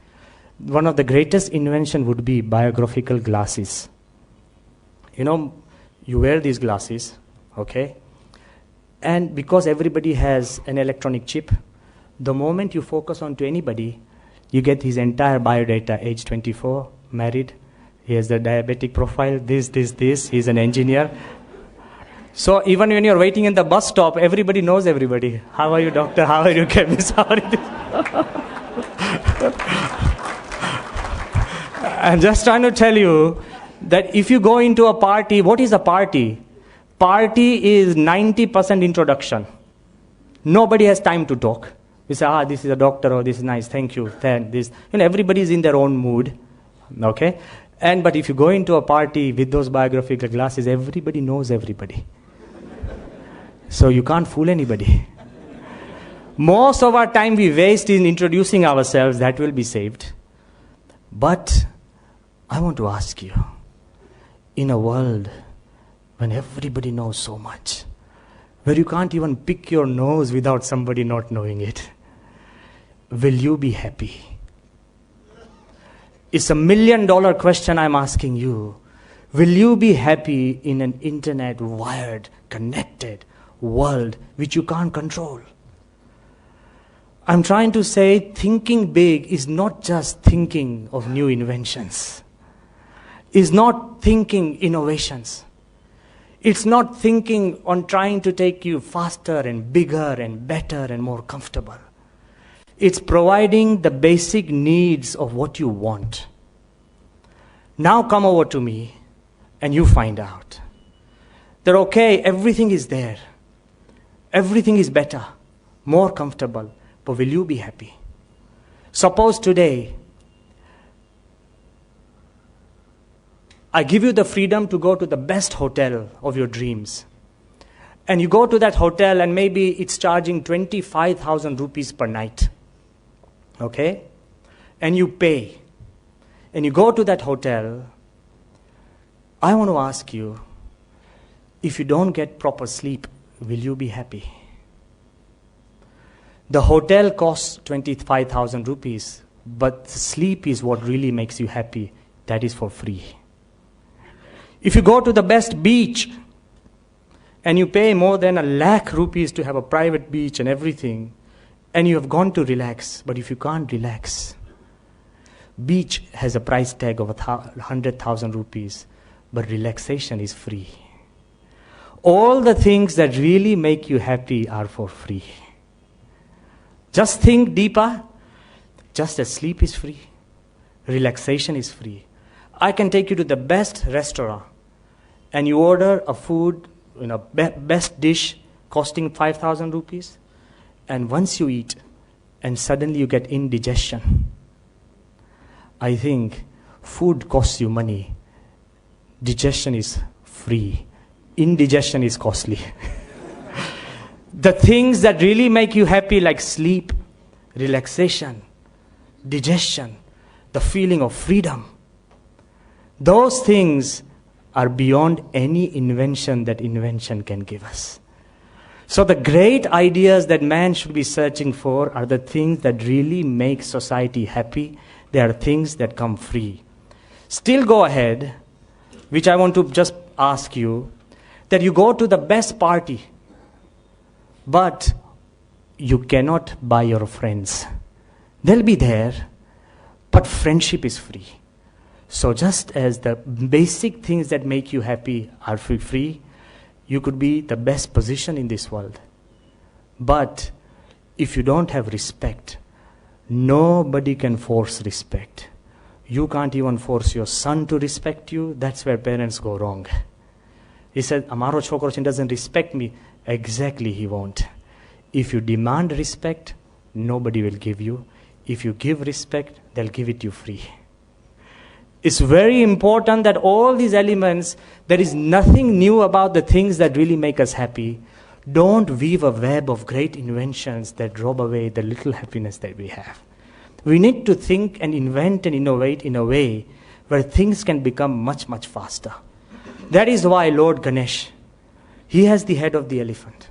one of the greatest inventions would be biographical glasses. You wear these glasses, okay? And because everybody has an electronic chip, the moment you focus on to anybody, you get his entire biodata, age 24, married, he has the diabetic profile, this, he's an engineer. So even when you're waiting in the bus stop, everybody knows everybody. How are you, doctor? How are you, chemist? How are you this? I'm just trying to tell you that if you go into a party, what is a party? Party is 90% introduction. Nobody has time to talk. You say, this is a doctor, or this is nice, thank you. Then this, everybody is in their own mood, okay? But if you go into a party with those biographical glasses, everybody knows everybody. So you can't fool anybody. Most of our time we waste in introducing ourselves, that will be saved. But I want to ask you, in a world when everybody knows so much, where you can't even pick your nose without somebody not knowing it, will you be happy? It's $1 million question I'm asking you. Will you be happy in an internet wired, connected world which you can't control? I'm trying to say thinking big is not just thinking of new inventions. It's not thinking innovations. It's not thinking on trying to take you faster and bigger and better and more comfortable. It's providing the basic needs of what you want. Now come over to me and you find out that, okay, everything is there. Everything is better, more comfortable, but will you be happy? Suppose today, I give you the freedom to go to the best hotel of your dreams. And you go to that hotel and maybe it's charging 25,000 rupees per night. Okay? And you pay. And you go to that hotel. I want to ask you, if you don't get proper sleep, will you be happy? The hotel costs 25,000 rupees, but sleep is what really makes you happy. That is for free. If you go to the best beach, and you pay more than 1,00,000 rupees to have a private beach and everything, and you have gone to relax, but if you can't relax, beach has a price tag of 100,000 rupees, but relaxation is free. All the things that really make you happy are for free. Just think deeper. Just as sleep is free, relaxation is free. I can take you to the best restaurant, and you order a food, best dish costing 5,000 rupees, and once you eat, and suddenly you get indigestion. I think food costs you money. Digestion is free. Indigestion is costly. The things that really make you happy, like sleep, relaxation, digestion, the feeling of freedom, those things are beyond any invention that invention can give us. So the great ideas that man should be searching for are the things that really make society happy. They are things that come free. Still go ahead, which I want to just ask you, that you go to the best party, but you cannot buy your friends. They'll be there, but friendship is free. So just as the basic things that make you happy are free, you could be the best position in this world. But if you don't have respect, nobody can force respect. You can't even force your son to respect you. That's where parents go wrong. He said, Amaro chokro doesn't respect me. Exactly, he won't. If you demand respect, nobody will give you. If you give respect, they'll give it you free. It's very important that all these elements, there is nothing new about the things that really make us happy. Don't weave a web of great inventions that rob away the little happiness that we have. We need to think and invent and innovate in a way where things can become much, much faster. That is why Lord Ganesh, he has the head of the elephant.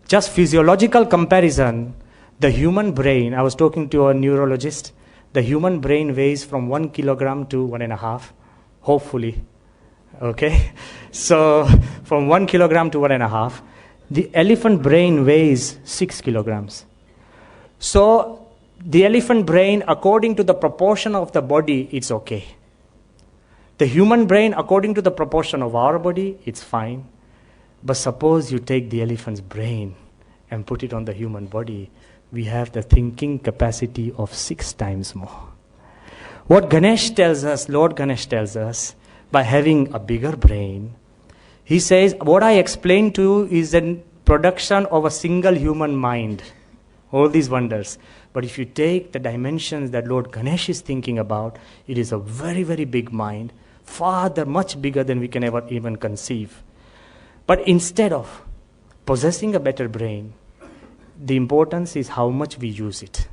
Just physiological comparison, the human brain, I was talking to a neurologist, the human brain weighs from 1 kilogram to 1.5, hopefully. Okay? So, from 1 kilogram to 1.5. The elephant brain weighs 6 kilograms. So, the elephant brain, according to the proportion of the body, it's okay. The human brain, according to the proportion of our body, it's fine. But suppose you take the elephant's brain and put it on the human body, we have the thinking capacity of 6 times more. What Ganesh tells us, Lord Ganesh tells us, by having a bigger brain, he says, what I explained to you is the production of a single human mind. All these wonders. But if you take the dimensions that Lord Ganesh is thinking about, it is a very, very big mind, much bigger than we can ever even conceive. But instead of possessing a better brain, the importance is how much we use it.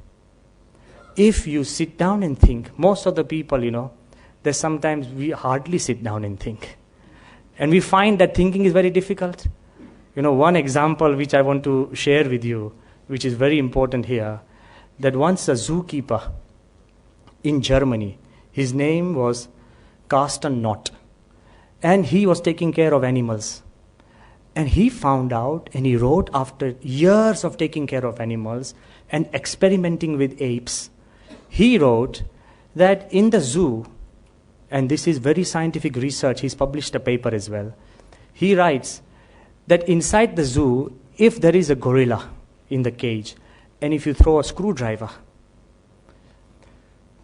If you sit down and think, most of the people, there's sometimes we hardly sit down and think. And we find that thinking is very difficult. One example which I want to share with you, which is very important here, that once a zookeeper in Germany, his name was Carsten Knott, and he was taking care of animals. And he found out, and he wrote after years of taking care of animals and experimenting with apes, he wrote that in the zoo, and this is very scientific research, he's published a paper as well, he writes that inside the zoo, if there is a gorilla in the cage, and if you throw a screwdriver,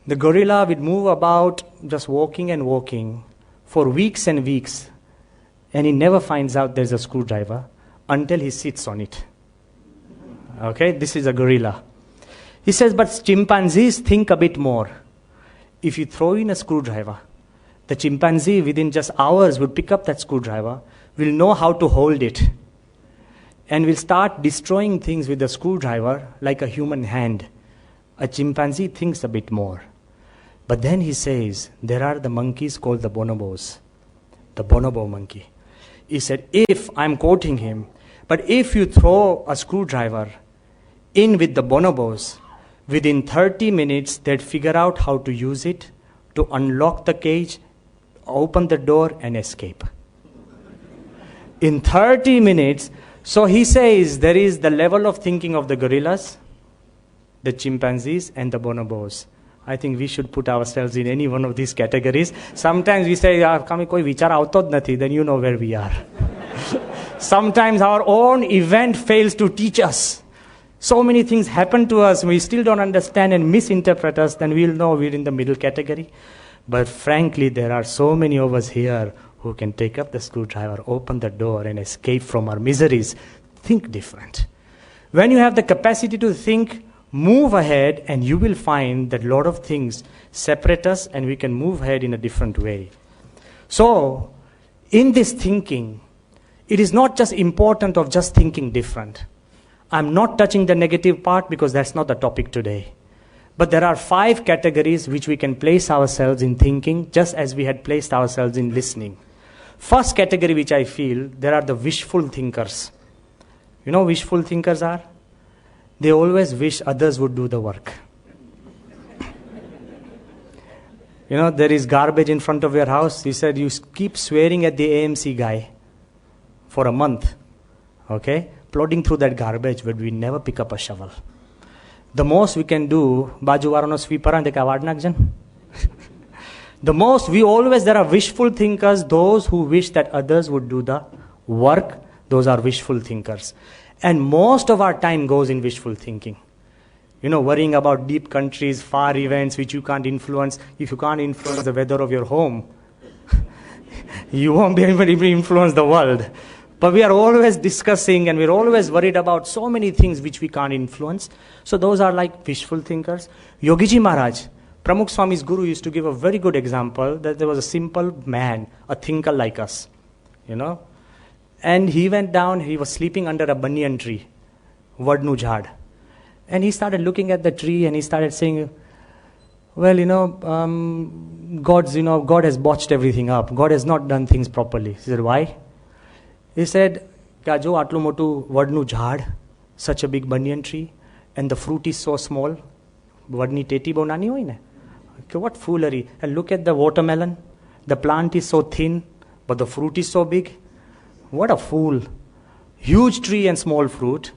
the gorilla would move about just walking and walking for weeks and weeks, and he never finds out there's a screwdriver until he sits on it. Okay, this is a gorilla. He says, but chimpanzees think a bit more. If you throw in a screwdriver, the chimpanzee within just hours would pick up that screwdriver, will know how to hold it, and will start destroying things with the screwdriver like a human hand. A chimpanzee thinks a bit more. But then he says, there are the monkeys called the bonobos, the bonobo monkey. He said, I'm quoting him, but if you throw a screwdriver in with the bonobos, within 30 minutes, they'd figure out how to use it to unlock the cage, open the door, and escape. In 30 minutes, so he says there is the level of thinking of the gorillas, the chimpanzees, and the bonobos. I think we should put ourselves in any one of these categories. Sometimes we say, kami koi vichar avto જ નથી, then you know where we are. Sometimes our own event fails to teach us. So many things happen to us, we still don't understand and misinterpret us, then we'll know we're in the middle category. But frankly, there are so many of us here who can take up the screwdriver, open the door, and escape from our miseries. Think different. When you have the capacity to think, move ahead, and you will find that a lot of things separate us and we can move ahead in a different way. So, in this thinking, it is not just important of just thinking different. I'm not touching the negative part because that's not the topic today. But there are 5 categories which we can place ourselves in thinking, just as we had placed ourselves in listening. First category which I feel, there are the wishful thinkers. You know wishful thinkers are? They always wish others would do the work. There is garbage in front of your house. He said, you keep swearing at the AMC guy for a month. Okay? Plodding through that garbage, but we never pick up a shovel. The most we can do, bajuwarano sweeper and the most, there are wishful thinkers, those who wish that others would do the work, those are wishful thinkers. And most of our time goes in wishful thinking. Worrying about deep countries, far events which you can't influence. If you can't influence the weather of your home, you won't be able to influence the world. But we are always discussing and we're always worried about so many things which we can't influence. So those are like wishful thinkers. Yogiji Maharaj, Pramukh Swami's guru, used to give a very good example that there was a simple man, a thinker like us, And he went down, he was sleeping under a banyan tree, Vadnu Jhad. And he started looking at the tree and he started saying, well, God has botched everything up. God has not done things properly. He said, why? He said, Kajo atlu motu Vadnu Jhad, such a big banyan tree, and the fruit is so small. Vadni teti bonani hoi ne. What foolery. And look at the watermelon. The plant is so thin, but the fruit is so big. What a fool. Huge tree and small fruit,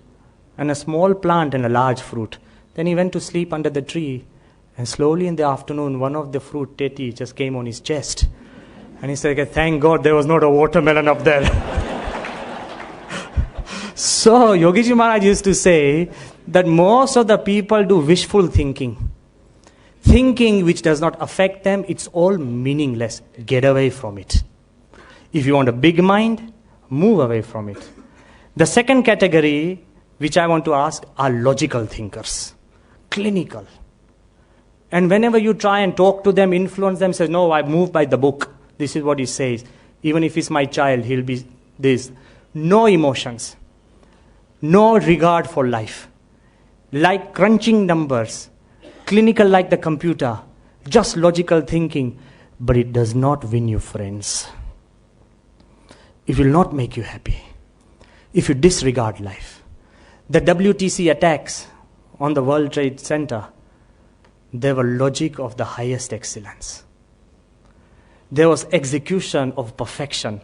and a small plant and a large fruit. Then he went to sleep under the tree, and slowly in the afternoon, one of the fruit, teti, just came on his chest. And he said, thank God there was not a watermelon up there. So, Yogiji Maharaj used to say that most of the people do wishful thinking. Thinking which does not affect them, it's all meaningless. Get away from it. If you want a big mind, move away from it. The second category which I want to ask are logical thinkers. Clinical. And whenever you try and talk to them, influence them, say, no, I move by the book. This is what he says. Even if he's my child, he'll be this. No emotions. No regard for life. Like crunching numbers. Clinical like the computer. Just logical thinking. But it does not win you friends. It will not make you happy. If you disregard life. The WTC attacks on the World Trade Center, they were logic of the highest excellence. There was execution of perfection.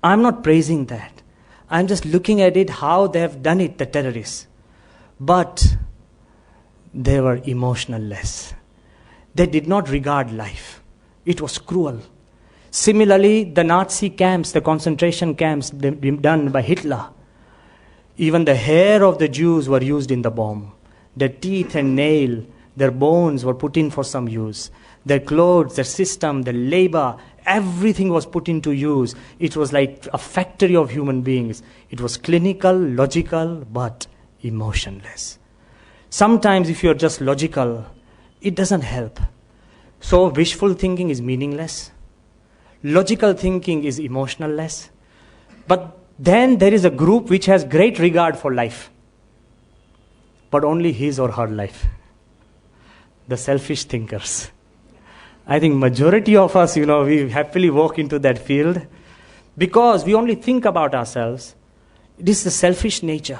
I'm not praising that. I'm just looking at it, how they have done it, the terrorists. But they were emotionless. They did not regard life. It was cruel. Similarly, the Nazi camps, the concentration camps done by Hitler, even the hair of the Jews were used in the bomb. Their teeth and nail, their bones were put in for some use. Their clothes, their system, their labor, everything was put into use. It was like a factory of human beings. It was clinical, logical, but emotionless. Sometimes if you're just logical, it doesn't help. So wishful thinking is meaningless. Logical thinking is emotionless. But then there is a group which has great regard for life, but only his or her life. The selfish thinkers. I think majority of us, we happily walk into that field because we only think about ourselves. It is the selfish nature.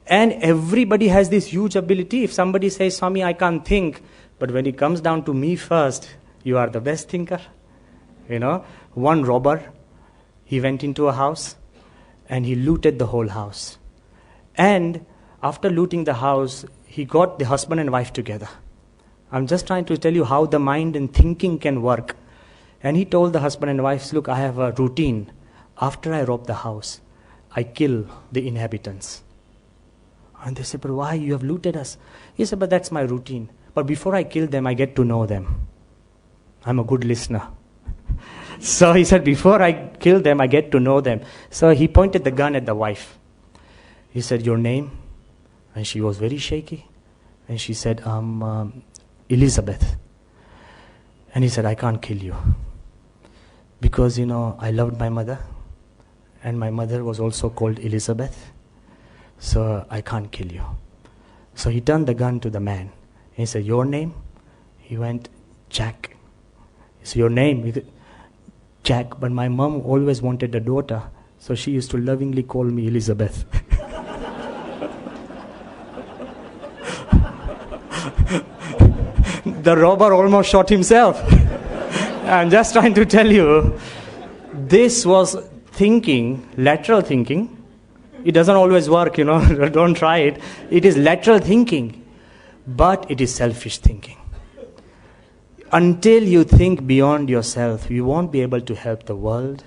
And everybody has this huge ability. If somebody says, Swami, I can't think, but when it comes down to me first, you are the best thinker. One robber, he went into a house and he looted the whole house. And after looting the house, he got the husband and wife together. I'm just trying to tell you how the mind and thinking can work. And he told the husband and wife, look, I have a routine. After I rob the house, I kill the inhabitants. And they said, but why? You have looted us. He said, but that's my routine. But before I kill them, I get to know them. I'm a good listener. So he said, before I kill them, I get to know them. So he pointed the gun at the wife. He said, your name? And she was very shaky. And she said, Elizabeth. And he said, I can't kill you. Because, I loved my mother. And my mother was also called Elizabeth. So I can't kill you. So he turned the gun to the man. He said, your name? He went, Jack. He said, your name? He said, Jack, but my mom always wanted a daughter, so she used to lovingly call me Elizabeth. The robber almost shot himself. I'm just trying to tell you, this was thinking, lateral thinking. It doesn't always work, don't try it. It is lateral thinking, but it is selfish thinking. Until you think beyond yourself, you won't be able to help the world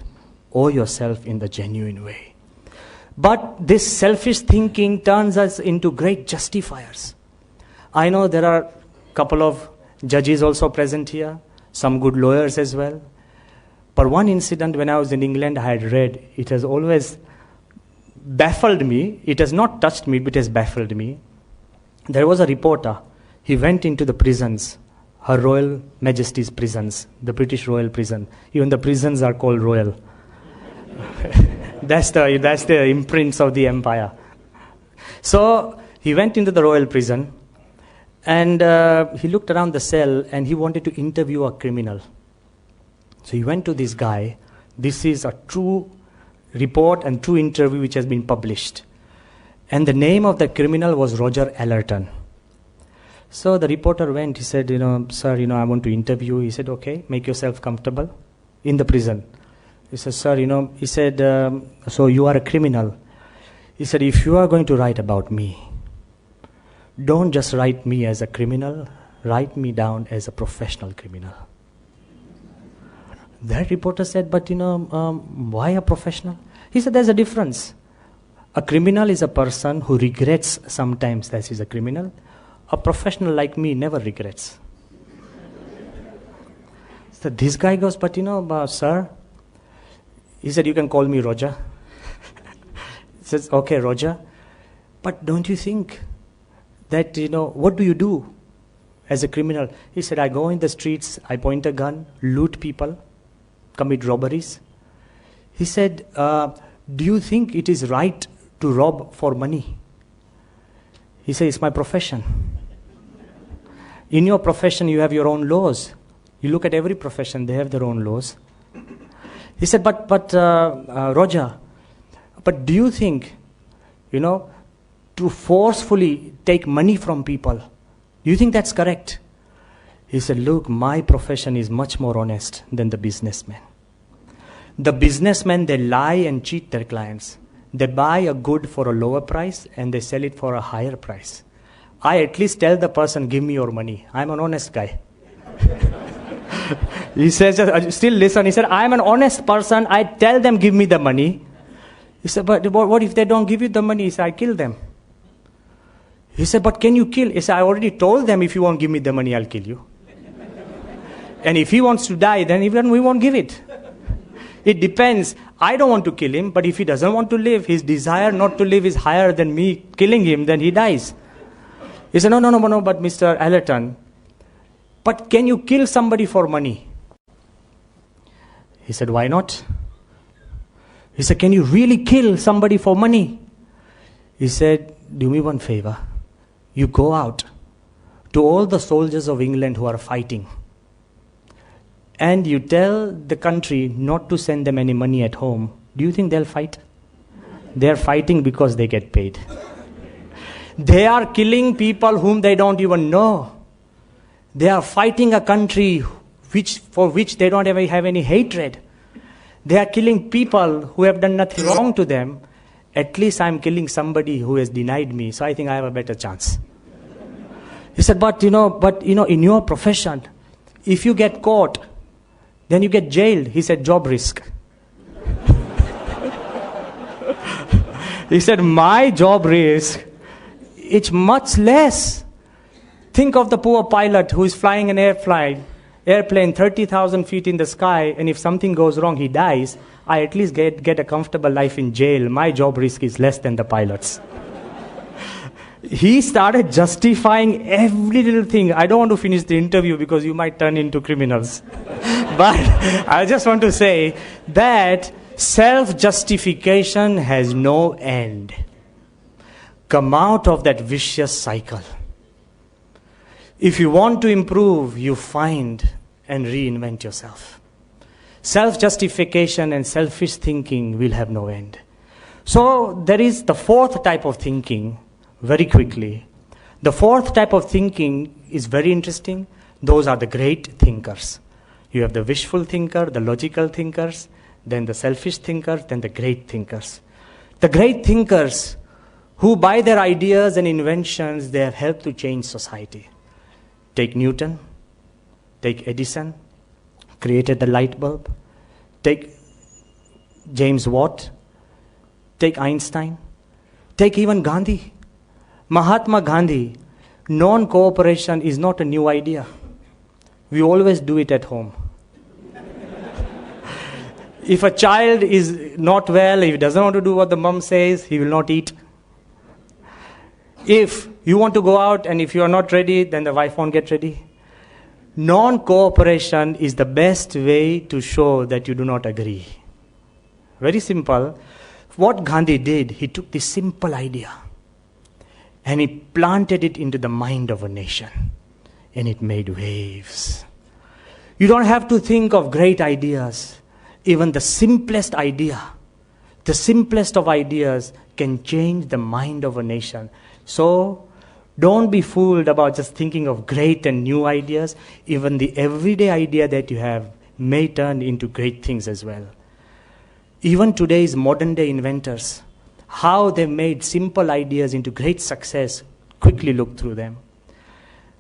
or yourself in the genuine way. But this selfish thinking turns us into great justifiers. I know there are a couple of judges also present here, some good lawyers as well. But one incident when I was in England, I had read, it has always baffled me. It has not touched me, but it has baffled me. There was a reporter. He went into the prisons, Her Royal Majesty's prisons, the British Royal Prison. Even the prisons are called royal. That's the imprints of the empire. So he went into the royal prison, and he looked around the cell, and he wanted to interview a criminal. So he went to this guy. This is a true report and true interview which has been published. And the name of the criminal was Roger Allerton. So the reporter went, he said, sir, I want to interview. He said, okay, make yourself comfortable in the prison. He said, sir, he said, so you are a criminal. He said, if you are going to write about me, don't just write me as a criminal, write me down as a professional criminal. That reporter said, but why a professional? He said, there's a difference. A criminal is a person who regrets sometimes that he's a criminal. A professional like me never regrets. So this guy goes, but sir, he said, you can call me Roger. He says, okay, Roger, but don't you think that, what do you do as a criminal? He said, I go in the streets, I point a gun, loot people, commit robberies. He said, do you think it is right to rob for money? He said, it's my profession. In your profession, you have your own laws. You look at every profession, they have their own laws. He said, but Roger, but do you think, to forcefully take money from people, do you think that's correct? He said, look, my profession is much more honest than the businessmen. The businessmen, they lie and cheat their clients. They buy a good for a lower price and they sell it for a higher price. I at least tell the person, give me your money. I'm an honest guy. He says, still listen. He said, I'm an honest person. I tell them, give me the money. He said, but what if they don't give you the money? He said, I kill them. He said, but can you kill? He said, I already told them, if you won't give me the money, I'll kill you. And if he wants to die, then even we won't give it. It depends. I don't want to kill him, but if he doesn't want to live, his desire not to live is higher than me killing him, then he dies. He said, no, but Mr. Allerton, but can you kill somebody for money? He said, why not? He said, can you really kill somebody for money? He said, do me one favor. You go out to all the soldiers of England who are fighting, and you tell the country not to send them any money at home. Do you think they'll fight? They're fighting because they get paid. They are killing people whom they don't even know. They are fighting a country for which they don't ever have any hatred. They are killing people who have done nothing wrong to them. At least I'm killing somebody who has denied me, so I think I have a better chance. He said, but in your profession, if you get caught, then you get jailed. He said, job risk. He said, my job risk, it's much less. Think of the poor pilot who is flying an airplane 30,000 feet in the sky, and if something goes wrong, he dies. I at least get a comfortable life in jail. My job risk is less than the pilot's. He started justifying every little thing. I don't want to finish the interview because you might turn into criminals. But I just want to say that self-justification has no end. Come out of that vicious cycle. If you want to improve, you find and reinvent yourself. Self-justification and selfish thinking will have no end. So there is the fourth type of thinking, very quickly. The fourth type of thinking is very interesting. Those are the great thinkers. You have the wishful thinker, the logical thinkers, then the selfish thinkers, then the great thinkers. The great thinkers who by their ideas and inventions, they have helped to change society. Take Newton, take Edison, created the light bulb. Take James Watt, take Einstein, take even Gandhi. Mahatma Gandhi, Non-cooperation is not a new idea. We always do it at home. If a child is not well, if he doesn't want to do what the mom says, he will not eat. If you want to go out and if you are not ready, then the wife won't get ready. Non-cooperation is the best way to show that you do not agree. Very simple. What Gandhi did, he took this simple idea and he planted it into the mind of a nation, and it made waves. You don't have to think of great ideas. Even the simplest idea, the simplest of ideas can change the mind of a nation. So, don't be fooled about just thinking of great and new ideas. Even the everyday idea that you have may turn into great things as well. Even today's modern day inventors, how they made simple ideas into great success, quickly look through them.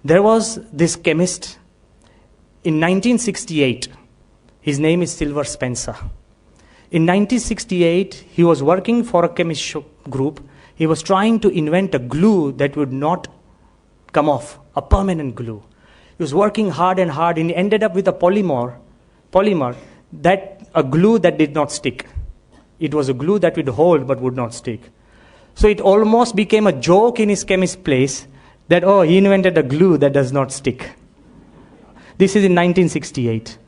There was this chemist in 1968. His name is Silver Spencer. In 1968, he was working for a chemist group. He was trying to invent a glue that would not come off, a permanent glue. He was working hard and hard, and he ended up with a polymer, that a glue that did not stick. It was a glue that would hold but would not stick. So it almost became a joke in his chemist place that, oh, he invented a glue that does not stick. This is in 1968.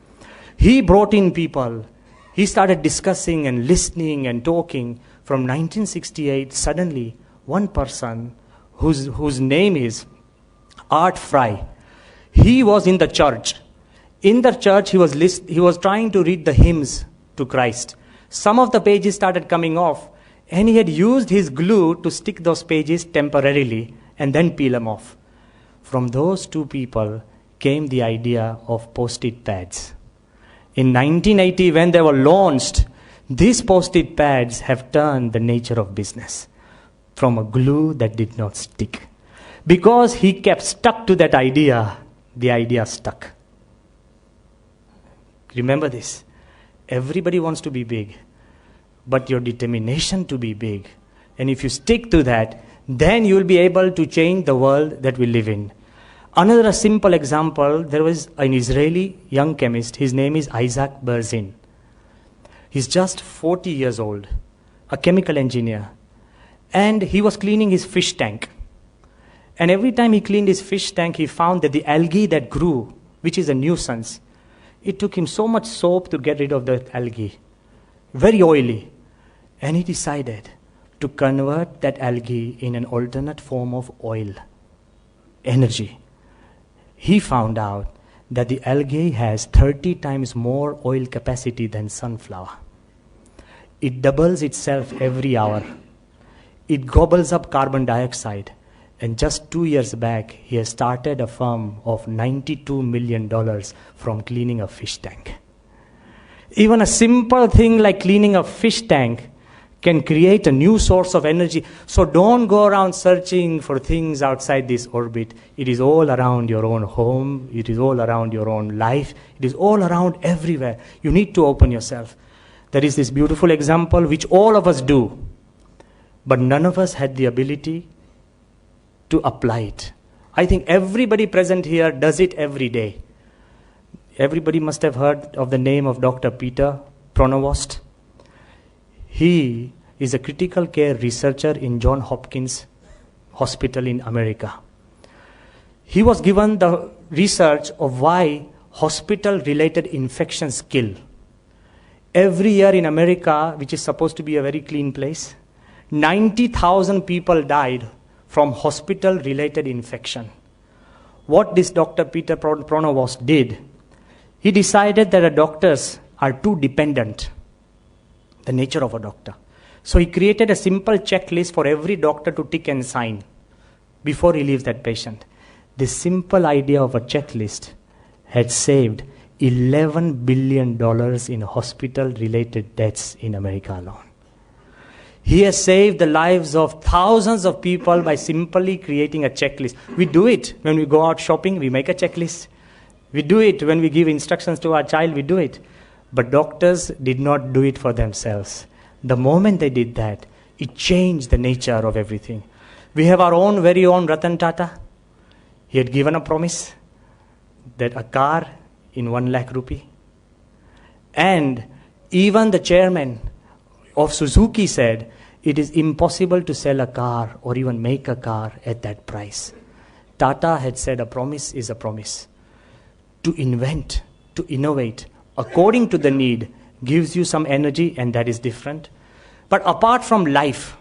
He brought in people. He started discussing and listening and talking. From 1968, suddenly, one person whose name is Art Fry, he was in the church. In the church, he was trying to read the hymns to Christ. Some of the pages started coming off, and he had used his glue to stick those pages temporarily and then peel them off. From those two people came the idea of post-it pads. In 1980, when they were launched, these post-it pads have turned the nature of business from a glue that did not stick. Because he kept stuck to that idea, the idea stuck. Remember this. Everybody wants to be big, but your determination to be big, and if you stick to that, then you will be able to change the world that we live in. Another simple example, there was an Israeli young chemist. His name is Isaac Berzin. He's just 40 years old, a chemical engineer. And he was cleaning his fish tank. And every time he cleaned his fish tank, he found that the algae that grew, which is a nuisance, it took him so much soap to get rid of the algae. Very oily. And he decided to convert that algae in an alternate form of oil, energy. He found out that the algae has 30 times more oil capacity than sunflower. It doubles itself every hour. It gobbles up carbon dioxide. And just 2 years back, he has started a firm of $92 million from cleaning a fish tank. Even a simple thing like cleaning a fish tank can create a new source of energy. So don't go around searching for things outside this orbit. It is all around your own home. It is all around your own life. It is all around everywhere. You need to open yourself. There is this beautiful example which all of us do, but none of us had the ability to apply it. I think everybody present here does it every day. Everybody must have heard of the name of Dr. Peter Pronovost. He is a critical care researcher in Johns Hopkins Hospital in America. He was given the research of why hospital-related infections kill. Every year in America, which is supposed to be a very clean place, 90,000 people died from hospital-related infection. What this Dr. Peter Pronovost did, he decided that the doctors are too dependent, the nature of a doctor. So he created a simple checklist for every doctor to tick and sign before he leaves that patient. This simple idea of a checklist had saved $11 billion in hospital-related deaths in America alone. He has saved the lives of thousands of people by simply creating a checklist. We do it when we go out shopping, we make a checklist. We do it when we give instructions to our child, we do it. But doctors did not do it for themselves. The moment they did that, it changed the nature of everything. We have our own very own Ratan Tata. He had given a promise that a car in 1 lakh rupee. And even the chairman of Suzuki said, it is impossible to sell a car or even make a car at that price. Tata had said a promise is a promise. To invent, to innovate, according to the need, gives you some energy, and that is different. But apart from life,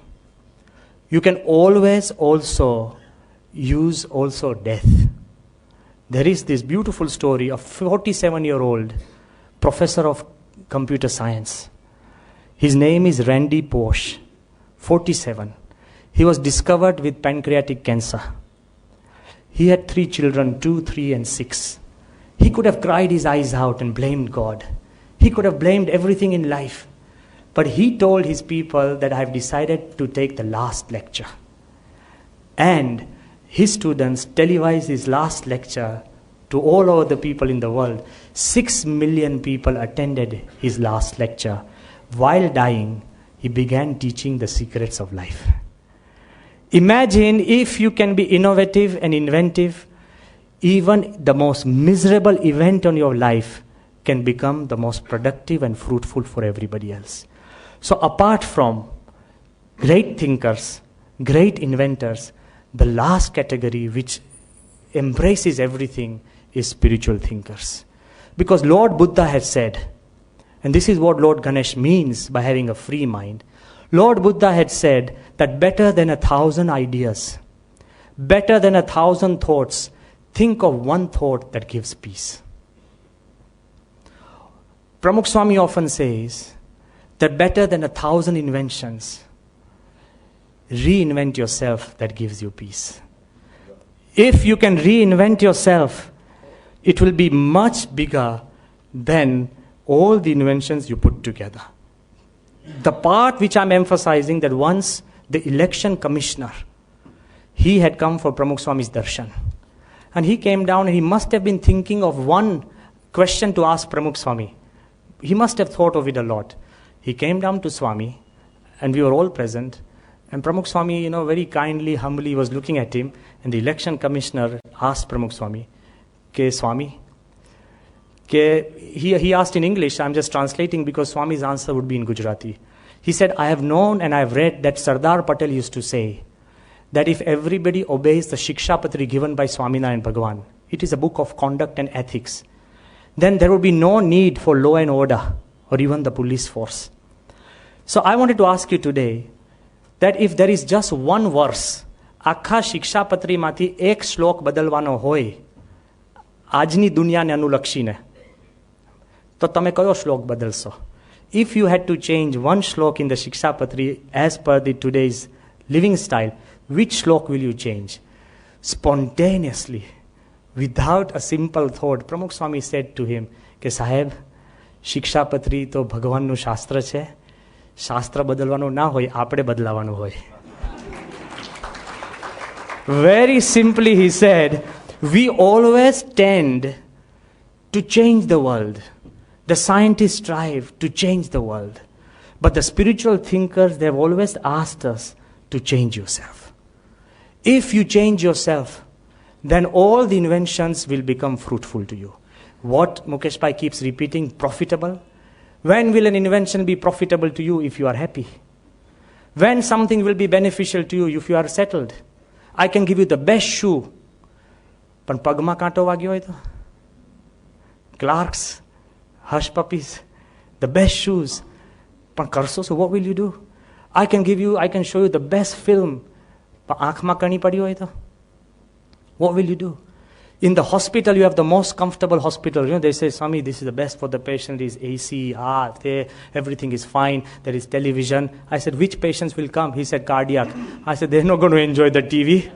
you can always also use also death. There is this beautiful story of 47-year-old professor of computer science. His name is Randy Pausch, 47. He was discovered with pancreatic cancer. He had 3 children, 2, 3, and 6. He could have cried his eyes out and blamed God. He could have blamed everything in life. But he told his people that I have decided to take the last lecture. And his students televised his last lecture to all over the people in the world. 6 million people attended his last lecture. While dying, he began teaching the secrets of life. Imagine if you can be innovative and inventive, even the most miserable event in your life can become the most productive and fruitful for everybody else. So apart from great thinkers, great inventors, the last category which embraces everything is spiritual thinkers. Because Lord Buddha has said, and this is what Lord Ganesh means by having a free mind. Lord Buddha had said that better than 1,000 ideas, better than 1,000 thoughts, think of one thought that gives peace. Pramukh Swami often says that better than 1,000 inventions, reinvent yourself that gives you peace. If you can reinvent yourself, it will be much bigger than all the inventions you put together. The part which I'm emphasizing, that once the election commissioner, he had come for Pramukh Swami's darshan. And he came down and he must have been thinking of one question to ask Pramukh Swami. He must have thought of it a lot. He came down to Swami and we were all present. And Pramukh Swami, very kindly, humbly was looking at him. And the election commissioner asked Pramukh Swami, Ke Swami, he asked in English, I'm just translating because Swami's answer would be in Gujarati. He said, I have known and I have read that Sardar Patel used to say that if everybody obeys the Shikshapatri given by Swaminarayan Bhagavan, it is a book of conduct and ethics, then there would be no need for law and order or even the police force. So I wanted to ask you today that if there is just one verse, આખા શિક્ષાપત્રીમાંથી એક શ્લોક બદલવાનો હોય આજની દુનિયાને અનુલક્ષીને, તો તમે કયો શ્લોક બદલશો? If you had to change one shlok in the Shikshapatri as per the today's living style, which shlok will you change? Spontaneously, without a simple thought, Pramukh Swami said to him, કે સાહેબ, શિક્ષાપત્રી તો ભગવાનનું શાસ્ત્ર છે, શાસ્ત્ર બદલવાનું ના હોય, આપણે બદલાવાનું હોય. Very simply he said, we always tend to change the world. The scientists strive to change the world. But the spiritual thinkers, they have always asked us to change yourself. If you change yourself, then all the inventions will become fruitful to you. What Mukesh Bhai keeps repeating, profitable. When will an invention be profitable to you? If you are happy. When something will be beneficial to you? If you are settled. I can give you the best shoe. પણ પગમાં કાંટો વાગ્યો હોય તો? Clarks, hush puppies, the best shoes. પણ કરશો શું? What will you do? I can show you the best film. પણ આંખમાં કણી પડી હોય તો? What will you do? In the hospital, you have the most comfortable hospital. They say, Swami, this is the best for the patient. There is AC, everything is fine. There is television. I said, which patients will come? He said, cardiac. I said, they're not going to enjoy the TV.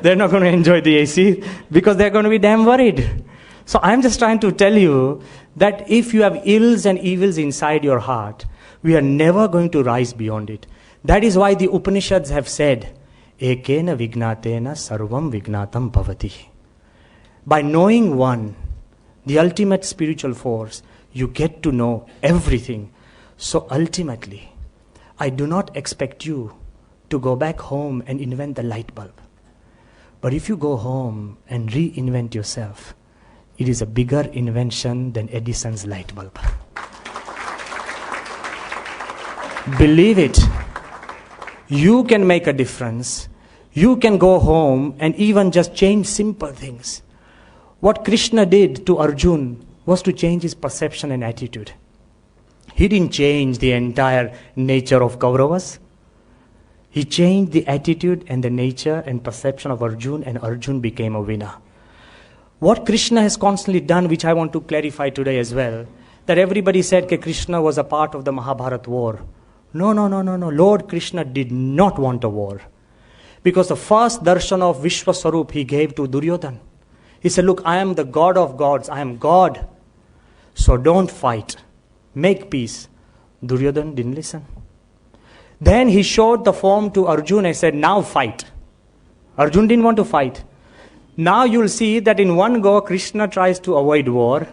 They're not going to enjoy the AC because they're going to be damn worried. So I'm just trying to tell you that if you have ills and evils inside your heart, we are never going to rise beyond it. That is why the Upanishads have said, Ekena vignatena sarvam vignatam bhavati. By knowing one, the ultimate spiritual force, you get to know everything. So ultimately, I do not expect you to go back home and invent the light bulb. But if you go home and reinvent yourself, it is a bigger invention than Edison's light bulb. Believe it. You can make a difference. You can go home and even just change simple things. What Krishna did to Arjun was to change his perception and attitude. He didn't change the entire nature of Kauravas. He changed the attitude and the nature and perception of Arjun, and Arjun became a winner. What Krishna has constantly done, which I want to clarify today as well, that everybody said that Krishna was a part of the Mahabharata war. No. Lord Krishna did not want a war. Because the first darshan of Vishwaswarup he gave to Duryodhana. He said, look, I am the God of gods. I am God. So don't fight. Make peace. Duryodhana didn't listen. Then he showed the form to Arjun and said, now fight. Arjun didn't want to fight. Now you'll see that in one go, Krishna tries to avoid war.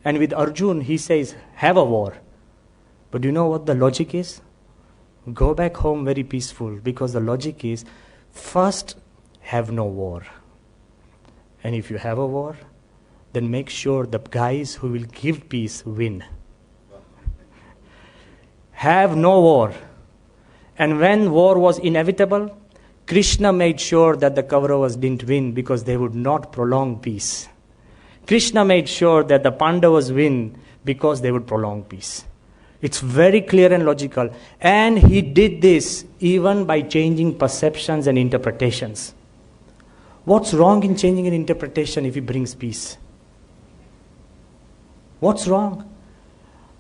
And with Arjun, he says, have a war. But do you know what the logic is? Go back home very peaceful, because the logic is, first, have no war. And if you have a war, then make sure the guys who will give peace win. Have no war. And when war was inevitable, Krishna made sure that the Kauravas didn't win because they would not prolong peace. Krishna made sure that the Pandavas win because they would prolong peace. It's very clear and logical. And he did this even by changing perceptions and interpretations. What's wrong in changing an interpretation if it brings peace? What's wrong?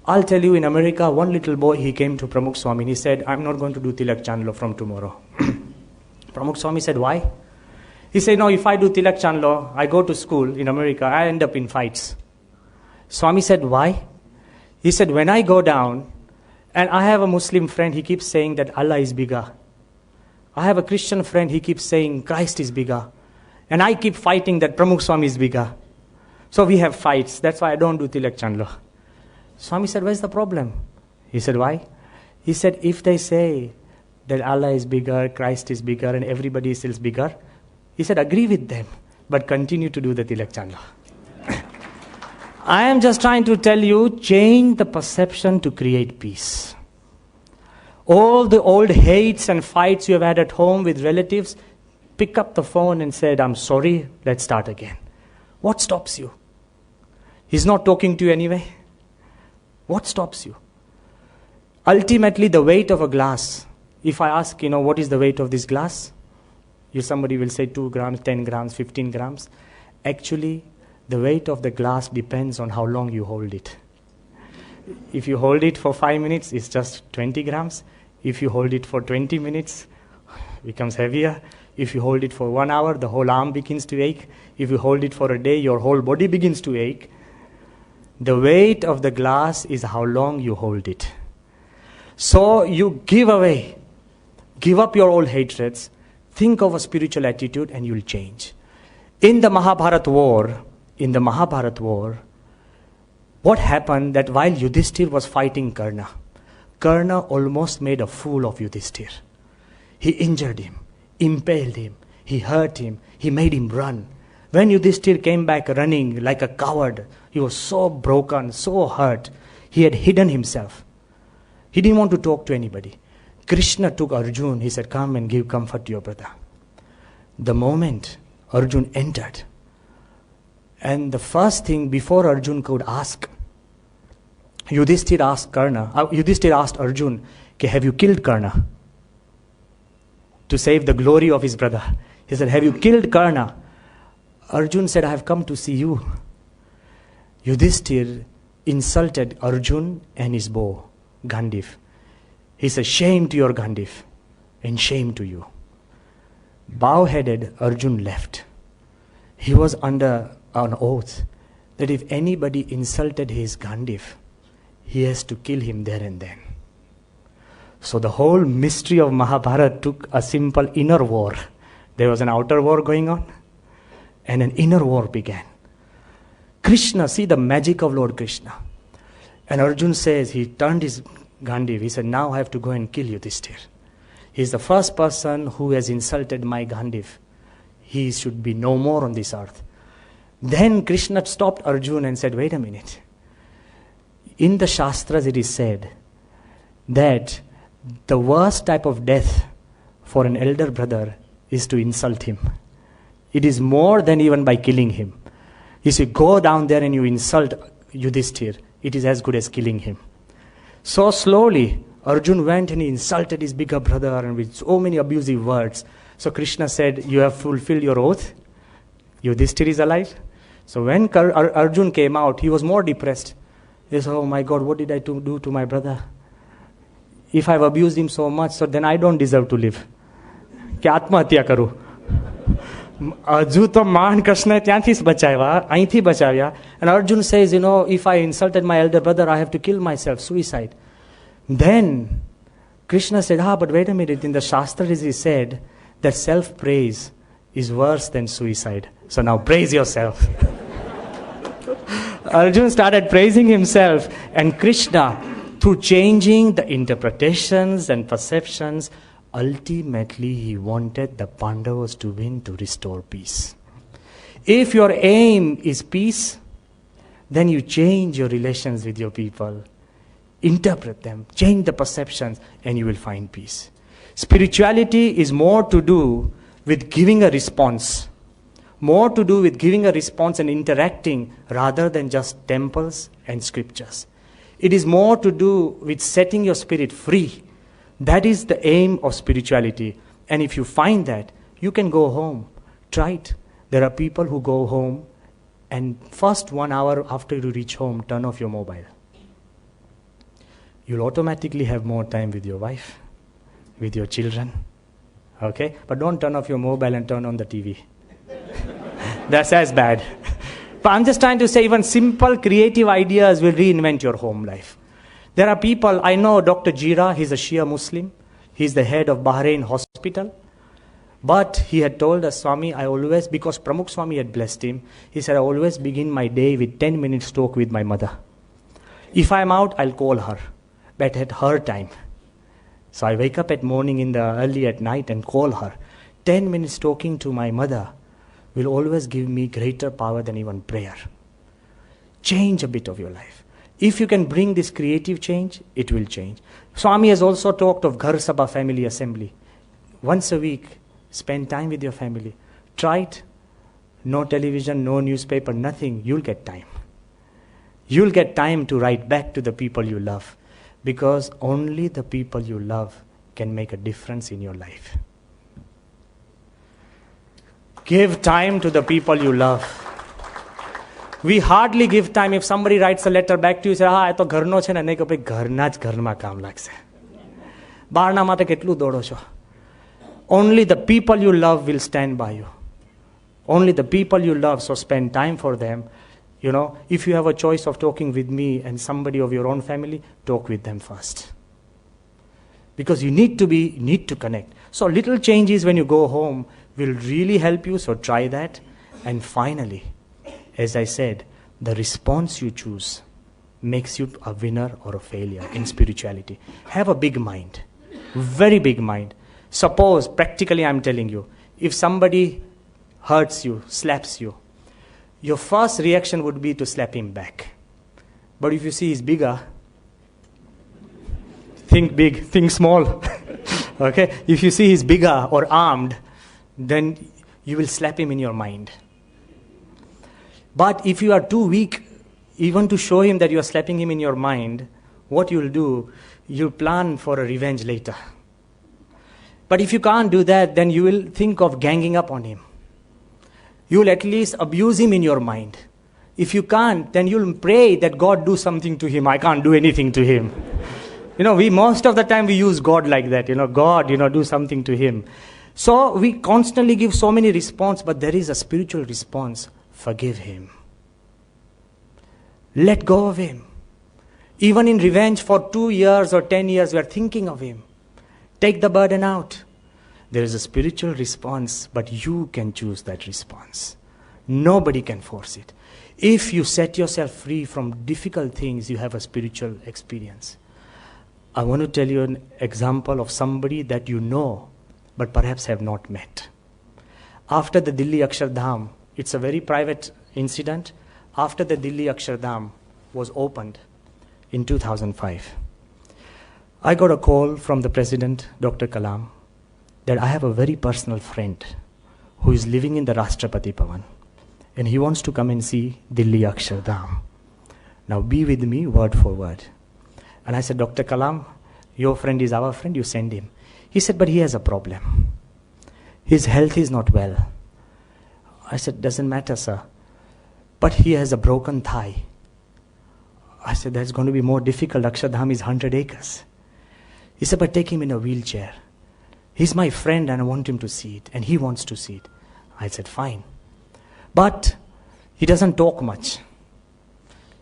I'll tell you, in America, one little boy, he came to Pramukh Swami and he said, I'm not going to do Tilak Chandlo from tomorrow. Pramukh Swami said, why? He said, no, if I do Tilak Chandlo, I go to school in America, I end up in fights. Swami said, why? He said, when I go down, and I have a Muslim friend, he keeps saying that Allah is bigger. I have a Christian friend, he keeps saying Christ is bigger. And I keep fighting that Pramukh Swami is bigger. So we have fights. That's why I don't do Tilak Chandlo. Swami said, where's the problem? He said, why? He said, if they say that Allah is bigger, Christ is bigger, and everybody else is bigger, he said, agree with them, but continue to do the Tilak Chandlo. I am just trying to tell you, change the perception to create peace. All the old hates and fights you have had at home with relatives, pick up the phone and said, I'm sorry, let's start again. What stops you? He's not talking to you anyway. What stops you? Ultimately, the weight of a glass. If I ask, what is the weight of this glass? Somebody will say 2 grams, 10 grams, 15 grams. Actually, the weight of the glass depends on how long you hold it. If you hold it for 5 minutes, it's just 20 grams. If you hold it for 20 minutes, it becomes heavier. If you hold it for 1 hour, the whole arm begins to ache. If you hold it for a day, your whole body begins to ache. The weight of the glass is how long you hold it. So you give away, give up your old hatreds, think of a spiritual attitude and you'll change. In the Mahabharata war, what happened that while Yudhishthir was fighting Karna almost made a fool of Yudhishthir. He injured him, impaled him, he hurt him, he made him run. When Yudhishthir came back running like a coward, he was so broken, so hurt, he had hidden himself. He didn't want to talk to anybody. Krishna took Arjun, he said, come and give comfort to your brother. The moment Arjun entered, and the first thing before Arjun could ask, Yudhishthir asked Arjun, have you killed Karna? To save the glory of his brother. He said, have you killed Karna? Arjun said, I have come to see you. Yudhishthir insulted Arjun and his bow, Gandhiv. He said, shame to your Gandhiv and shame to you. Bow-headed, Arjun left. He was under an oath that if anybody insulted his Gandhiv, he has to kill him there and then. So the whole mystery of Mahabharata took a simple inner war. There was an outer war going on, and an inner war began. Krishna, see the magic of Lord Krishna. And Arjun says, he turned his Gandhiv, he said, now I have to go and kill Yudhishthir. He is the first person who has insulted my Gandhiv. he should be no more on this earth. Then Krishna stopped Arjuna and said, wait a minute. In the Shastras it is said that the worst type of death for an elder brother is to insult him. It is more than even by killing him. If you go down there and you insult Yudhishthir, it is as good as killing him. So slowly, Arjun went and he insulted his bigger brother and with so many abusive words. So Krishna said, you have fulfilled your oath. Yudhishthir is alive. So when Arjun came out, he was more depressed. He said, oh my God, what did I do to my brother? If I've abused him so much, so then I don't deserve to live. કે આત્મહત્યા કરું. હજુ તો મહાન કૃષ્ણએ ત્યાંથી જ બચાવ્યા, અહીંથી બચાવ્યા. And Arjun says, if I insulted my elder brother, I have to kill myself, suicide. Then Krishna said, but wait a minute, in the Shastra it is said that self-praise is worse than suicide. So now praise yourself. Arjun started praising himself, and Krishna, through changing the interpretations and perceptions, ultimately he wanted the Pandavas to win, to restore peace. If your aim is peace, then you change your relations with your people, interpret them, change the perceptions, and you will find peace. Spirituality is more to do with giving a response, more to do with giving a response and interacting rather than just temples and scriptures. It is more to do with setting your spirit free. That is the aim of spirituality. And if you find that, you can go home. Try it. There are people who go home and first 1 hour after you reach home, turn off your mobile. You'll automatically have more time with your wife, with your children. Okay? But don't turn off your mobile and turn on the TV. That's as bad. But I'm just trying to say, even simple creative ideas will reinvent your home life. There are people, I know Dr. Jira, he's a Shia Muslim. He's the head of Bahrain Hospital. But he had told us, Swami, I always, because Pramukh Swami had blessed him, he said, I always begin my day with 10 minutes talk with my mother. If I'm out, I'll call her, but at her time. So I wake up at morning early at night and call her. 10 minutes talking to my mother will always give me greater power than even prayer. Change a bit of your life. If you can bring this creative change, it will change. Swami has also talked of Ghar Sabha family assembly. Once a week, spend time with your family. Try it. No television, no newspaper, nothing. You'll get time. You'll get time to write back to the people you love. Because only the people you love can make a difference in your life. Give time to the people you love. We hardly give time. If somebody writes a letter back to you, say, આ તો ઘરનો છે ને, નહીં કે ભાઈ ઘરના જ ઘરમાં કામ લાગશે. બહારના માટે કેટલું દોડો છો? Only the people you love will stand by you. Only the people you love, so spend time for them. If you have a choice of talking with me and somebody of your own family, talk with them first. Because you need to connect. So little changes when you go home will really help you, so try that. And finally, as I said, the response you choose makes you a winner or a failure in spirituality. Have a big mind, very big mind. Suppose, practically I'm telling you, if somebody hurts you, slaps you, your first reaction would be to slap him back. But if you see he's bigger, think big, think small. Okay? If you see he's bigger or armed, then you will slap him in your mind. But if you are too weak, even to show him that you are slapping him in your mind, what you'll do, you'll plan for a revenge later. But if you can't do that, then you will think of ganging up on him. You will at least abuse him in your mind. If you can't, then you'll pray that God do something to him. I can't do anything to him. We most of the time we use God like that. God, do something to him. So we constantly give so many responses, but there is a spiritual response. Forgive him. Let go of him. Even in revenge for 2 years or 10 years, we are thinking of him. Take the burden out. There is a spiritual response, but you can choose that response. Nobody can force it. If you set yourself free from difficult things, you have a spiritual experience. I want to tell you an example of somebody that you know, but perhaps have not met. After the Delhi Akshardham, it's a very private incident. After the Delhi Akshardham was opened in 2005, I got a call from the President, Dr. Kalam, that I have a very personal friend who is living in the Rashtrapati Bhavan, and he wants to come and see Delhi Akshardham. Now be with me word for word. And I said, Dr. Kalam, your friend is our friend, you send him. He said, but he has a problem. His health is not well. I said, doesn't matter, sir. But he has a broken thigh. I said, that's going to be more difficult. Akshardham is 100 acres. He said, but take him in a wheelchair. He's my friend and I want him to see it. And he wants to see it. I said, fine. But he doesn't talk much.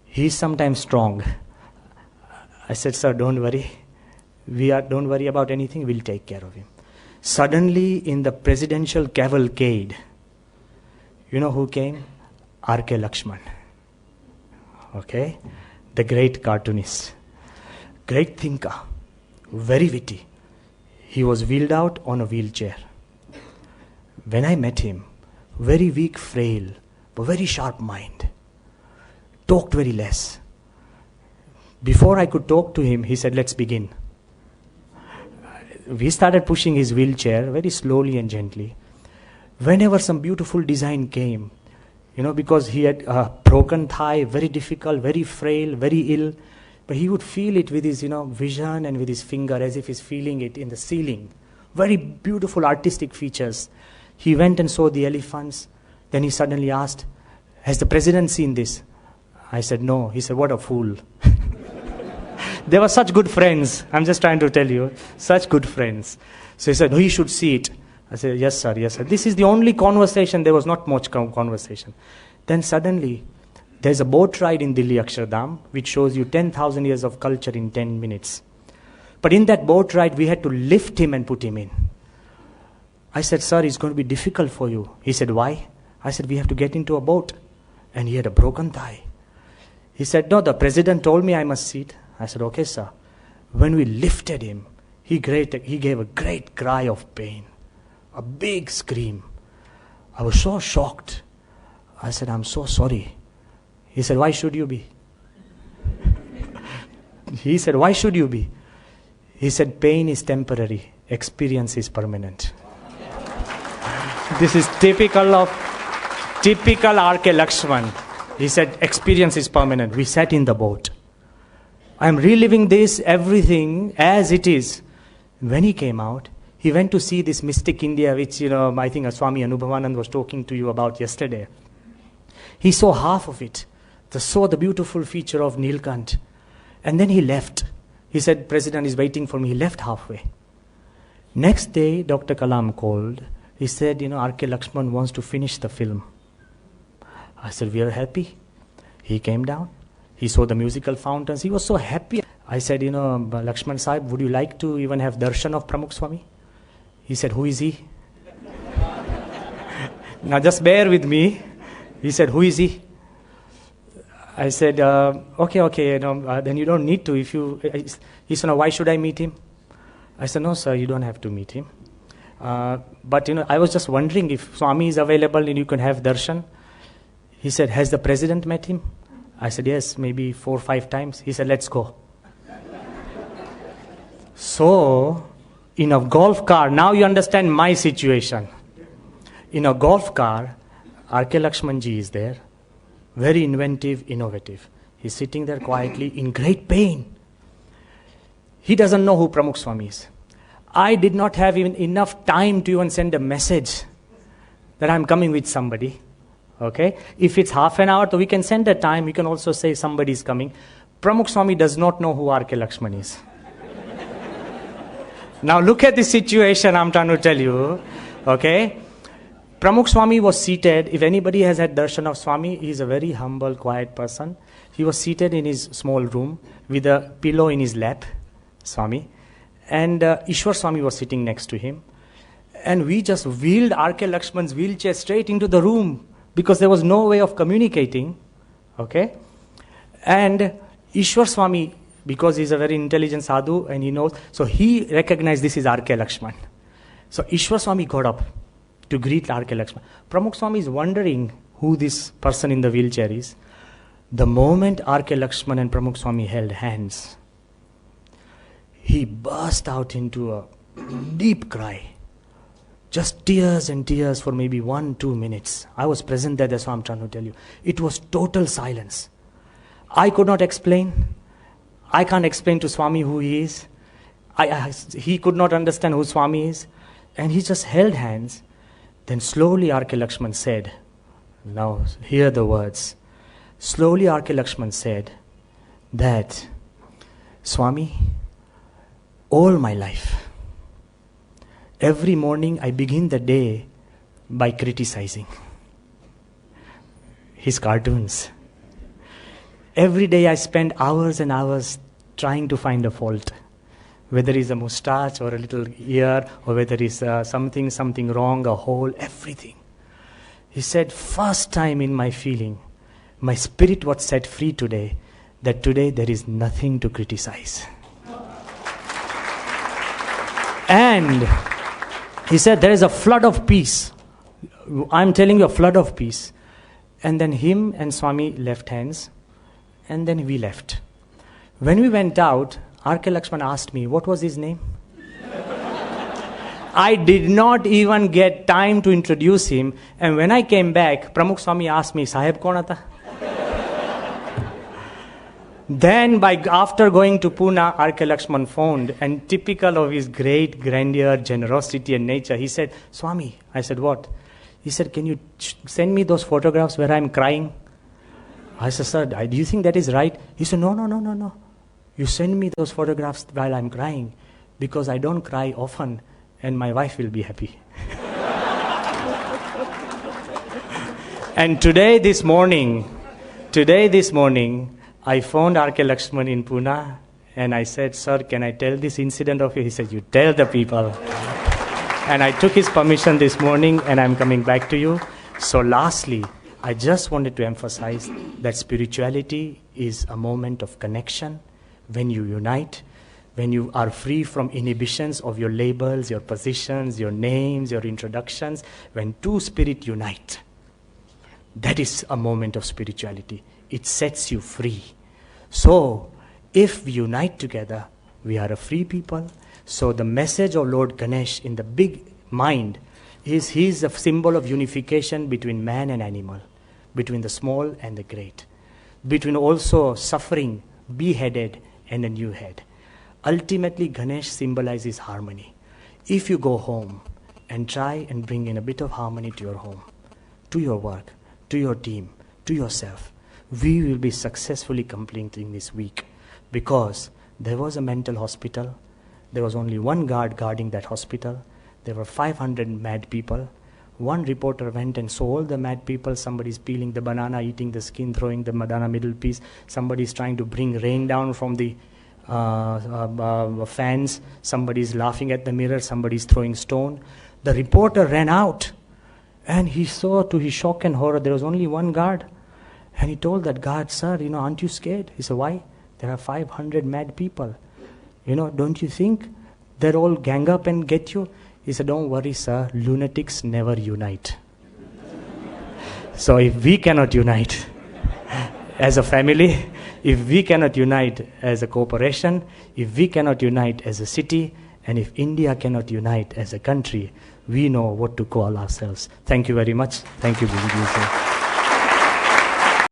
He's sometimes strong. I said, sir, don't worry. Don't worry about anything. We'll take care of him. Suddenly, in the presidential cavalcade, you know who came? R.K. Lakshman. Okay? The great cartoonist. Great thinker. Very witty. He was wheeled out on a wheelchair. When I met him, very weak, frail, but very sharp mind. Talked very less. Before I could talk to him, he said, let's begin. We started pushing his wheelchair very slowly and gently. Whenever some beautiful design came, because he had a broken thigh, very difficult, very frail, very ill, but he would feel it with his, vision and with his finger as if he's feeling it in the ceiling. Very beautiful artistic features. He went and saw the elephants. Then he suddenly asked, has the president seen this? I said, no. He said, what a fool. They were such good friends. I'm just trying to tell you. Such good friends. So he said, no, he should see it. I said, yes, sir, yes, sir. This is the only conversation. There was not much conversation. Then suddenly, there's a boat ride in Delhi Akshardham, which shows you 10,000 years of culture in 10 minutes. But in that boat ride, we had to lift him and put him in. I said, sir, it's going to be difficult for you. He said, why? I said, we have to get into a boat. And he had a broken thigh. He said, no, the president told me I must sit. I said, okay, sir. When we lifted him, he gave a great cry of pain. A big scream. I was so shocked. I said, I'm so sorry. He said, why should you be? He said, why should you be? He said, pain is temporary. Experience is permanent. This is typical R.K. Lakshman. He said, experience is permanent. We sat in the boat. I'm reliving this, everything as it is. When he came out, he went to see this mystic India, which, I think Swami Anubhavanand was talking to you about yesterday. He saw half of it. Saw the beautiful feature of Nilkant. And then he left. He said, President is waiting for me. He left halfway. Next day, Dr. Kalam called. He said, R.K. Lakshman wants to finish the film. I said, we are happy. He came down. He saw the musical fountains. He was so happy. I said, Lakshman Sahib, would you like to even have darshan of Pramukh Swami? He said, who is he? Now just bear with me. He said, who is he? I said, okay, then you don't need to. He said, no, why should I meet him? I said, no, sir, you don't have to meet him. But, I was just wondering if Swami is available and you can have darshan. He said, has the president met him? I said, yes, maybe 4 or 5 times. He said, let's go. So, in a golf car, now you understand my situation. In a golf car, R.K. Lakshmanji is there. Very inventive, innovative. He's sitting there quietly in great pain. He doesn't know who Pramukh Swami is. I did not have even enough time to even send a message that I'm coming with somebody. Okay? If it's half an hour, so we can send a time. We can also say somebody is coming. Pramukh Swami does not know who R.K. Lakshman is. Now look at the situation I'm trying to tell you. Okay? Pramukh Swami was seated. If anybody has had darshan of Swami, he is a very humble, quiet person. He was seated in his small room with a pillow in his lap, Swami. And Ishwar Swami was sitting next to him. And we just wheeled R.K. Lakshman's wheelchair straight into the room because there was no way of communicating. Okay? And Ishwar Swami, because he's a very intelligent sadhu and he knows, so he recognized this is R.K. Lakshman. So Ishwar Swami got up to greet R.K. Lakshman. Pramukh Swami is wondering who this person in the wheelchair is. The moment R.K. Lakshman and Pramukh Swami held hands, he burst out into a deep cry. Just tears and tears for maybe 1-2 minutes. I was present there, that's what I'm trying to tell you. It was total silence. I could not explain. I can't explain to Swami who he is. He could not understand who Swami is. And he just held hands. Then slowly R.K. Lakshman said, now hear the words. Slowly R.K. Lakshman said that, Swami, all my life, every morning I begin the day by criticizing his cartoons. Every day I spend hours and hours trying to find a fault. Whether it's a moustache or a little ear, or whether it's something wrong, a hole, everything. He said, first time in my feeling, my spirit was set free today, that today there is nothing to criticize. And he said, there is a flood of peace. I'm telling you, a flood of peace. And then him and Swami left hands, and then we left. When we went out, R.K. Lakshman asked me, what was his name? I did not even get time to introduce him. And when I came back, Pramukh Swami asked me, Sahib kaun aata? Then after going to Pune, R.K. Lakshman phoned, and typical of his great grandeur, generosity and nature, he said, Swami, I said, what? He said, can you send me those photographs where I'm crying? I said, sir, do you think that is right? He said, no. You send me those photographs while I'm crying, because I don't cry often, and my wife will be happy. And today, this morning, I phoned R.K. Lakshman in Pune, and I said, sir, can I tell this incident of you? He said, you tell the people. And I took his permission this morning, and I'm coming back to you. So lastly, I just wanted to emphasize that spirituality is a moment of connection. When you unite, when you are free from inhibitions of your labels, your positions, your names, your introductions, when two spirits unite, that is a moment of spirituality. It sets you free. So, if we unite together, we are a free people. So the message of Lord Ganesh in the big mind is he is a symbol of unification between man and animal, between the small and the great, between also suffering, beheaded, and a new head. Ultimately, Ganesh symbolizes harmony. If you go home and try and bring in a bit of harmony to your home, to your work, to your team, to yourself, we will be successfully completing this week, because there was a mental hospital. There was only one guard guarding that hospital. There were 500 mad people. One reporter went and saw all the mad people. Somebody's peeling the banana, eating the skin, throwing the banana middle piece. Somebody's trying to bring rain down from the fans. Somebody's laughing at the mirror. Somebody's throwing stone. The reporter ran out, and he saw, to his shock and horror, there was only one guard. And he told that guard, sir, aren't you scared? He said, why? There are 500 mad people. Don't you think they'll all gang up and get you? He said, don't worry, sir, lunatics never unite. So if we cannot unite as a family, if we cannot unite as a corporation, if we cannot unite as a city, and if India cannot unite as a country, we know what to call ourselves. Thank you very much. Thank you, Guruji.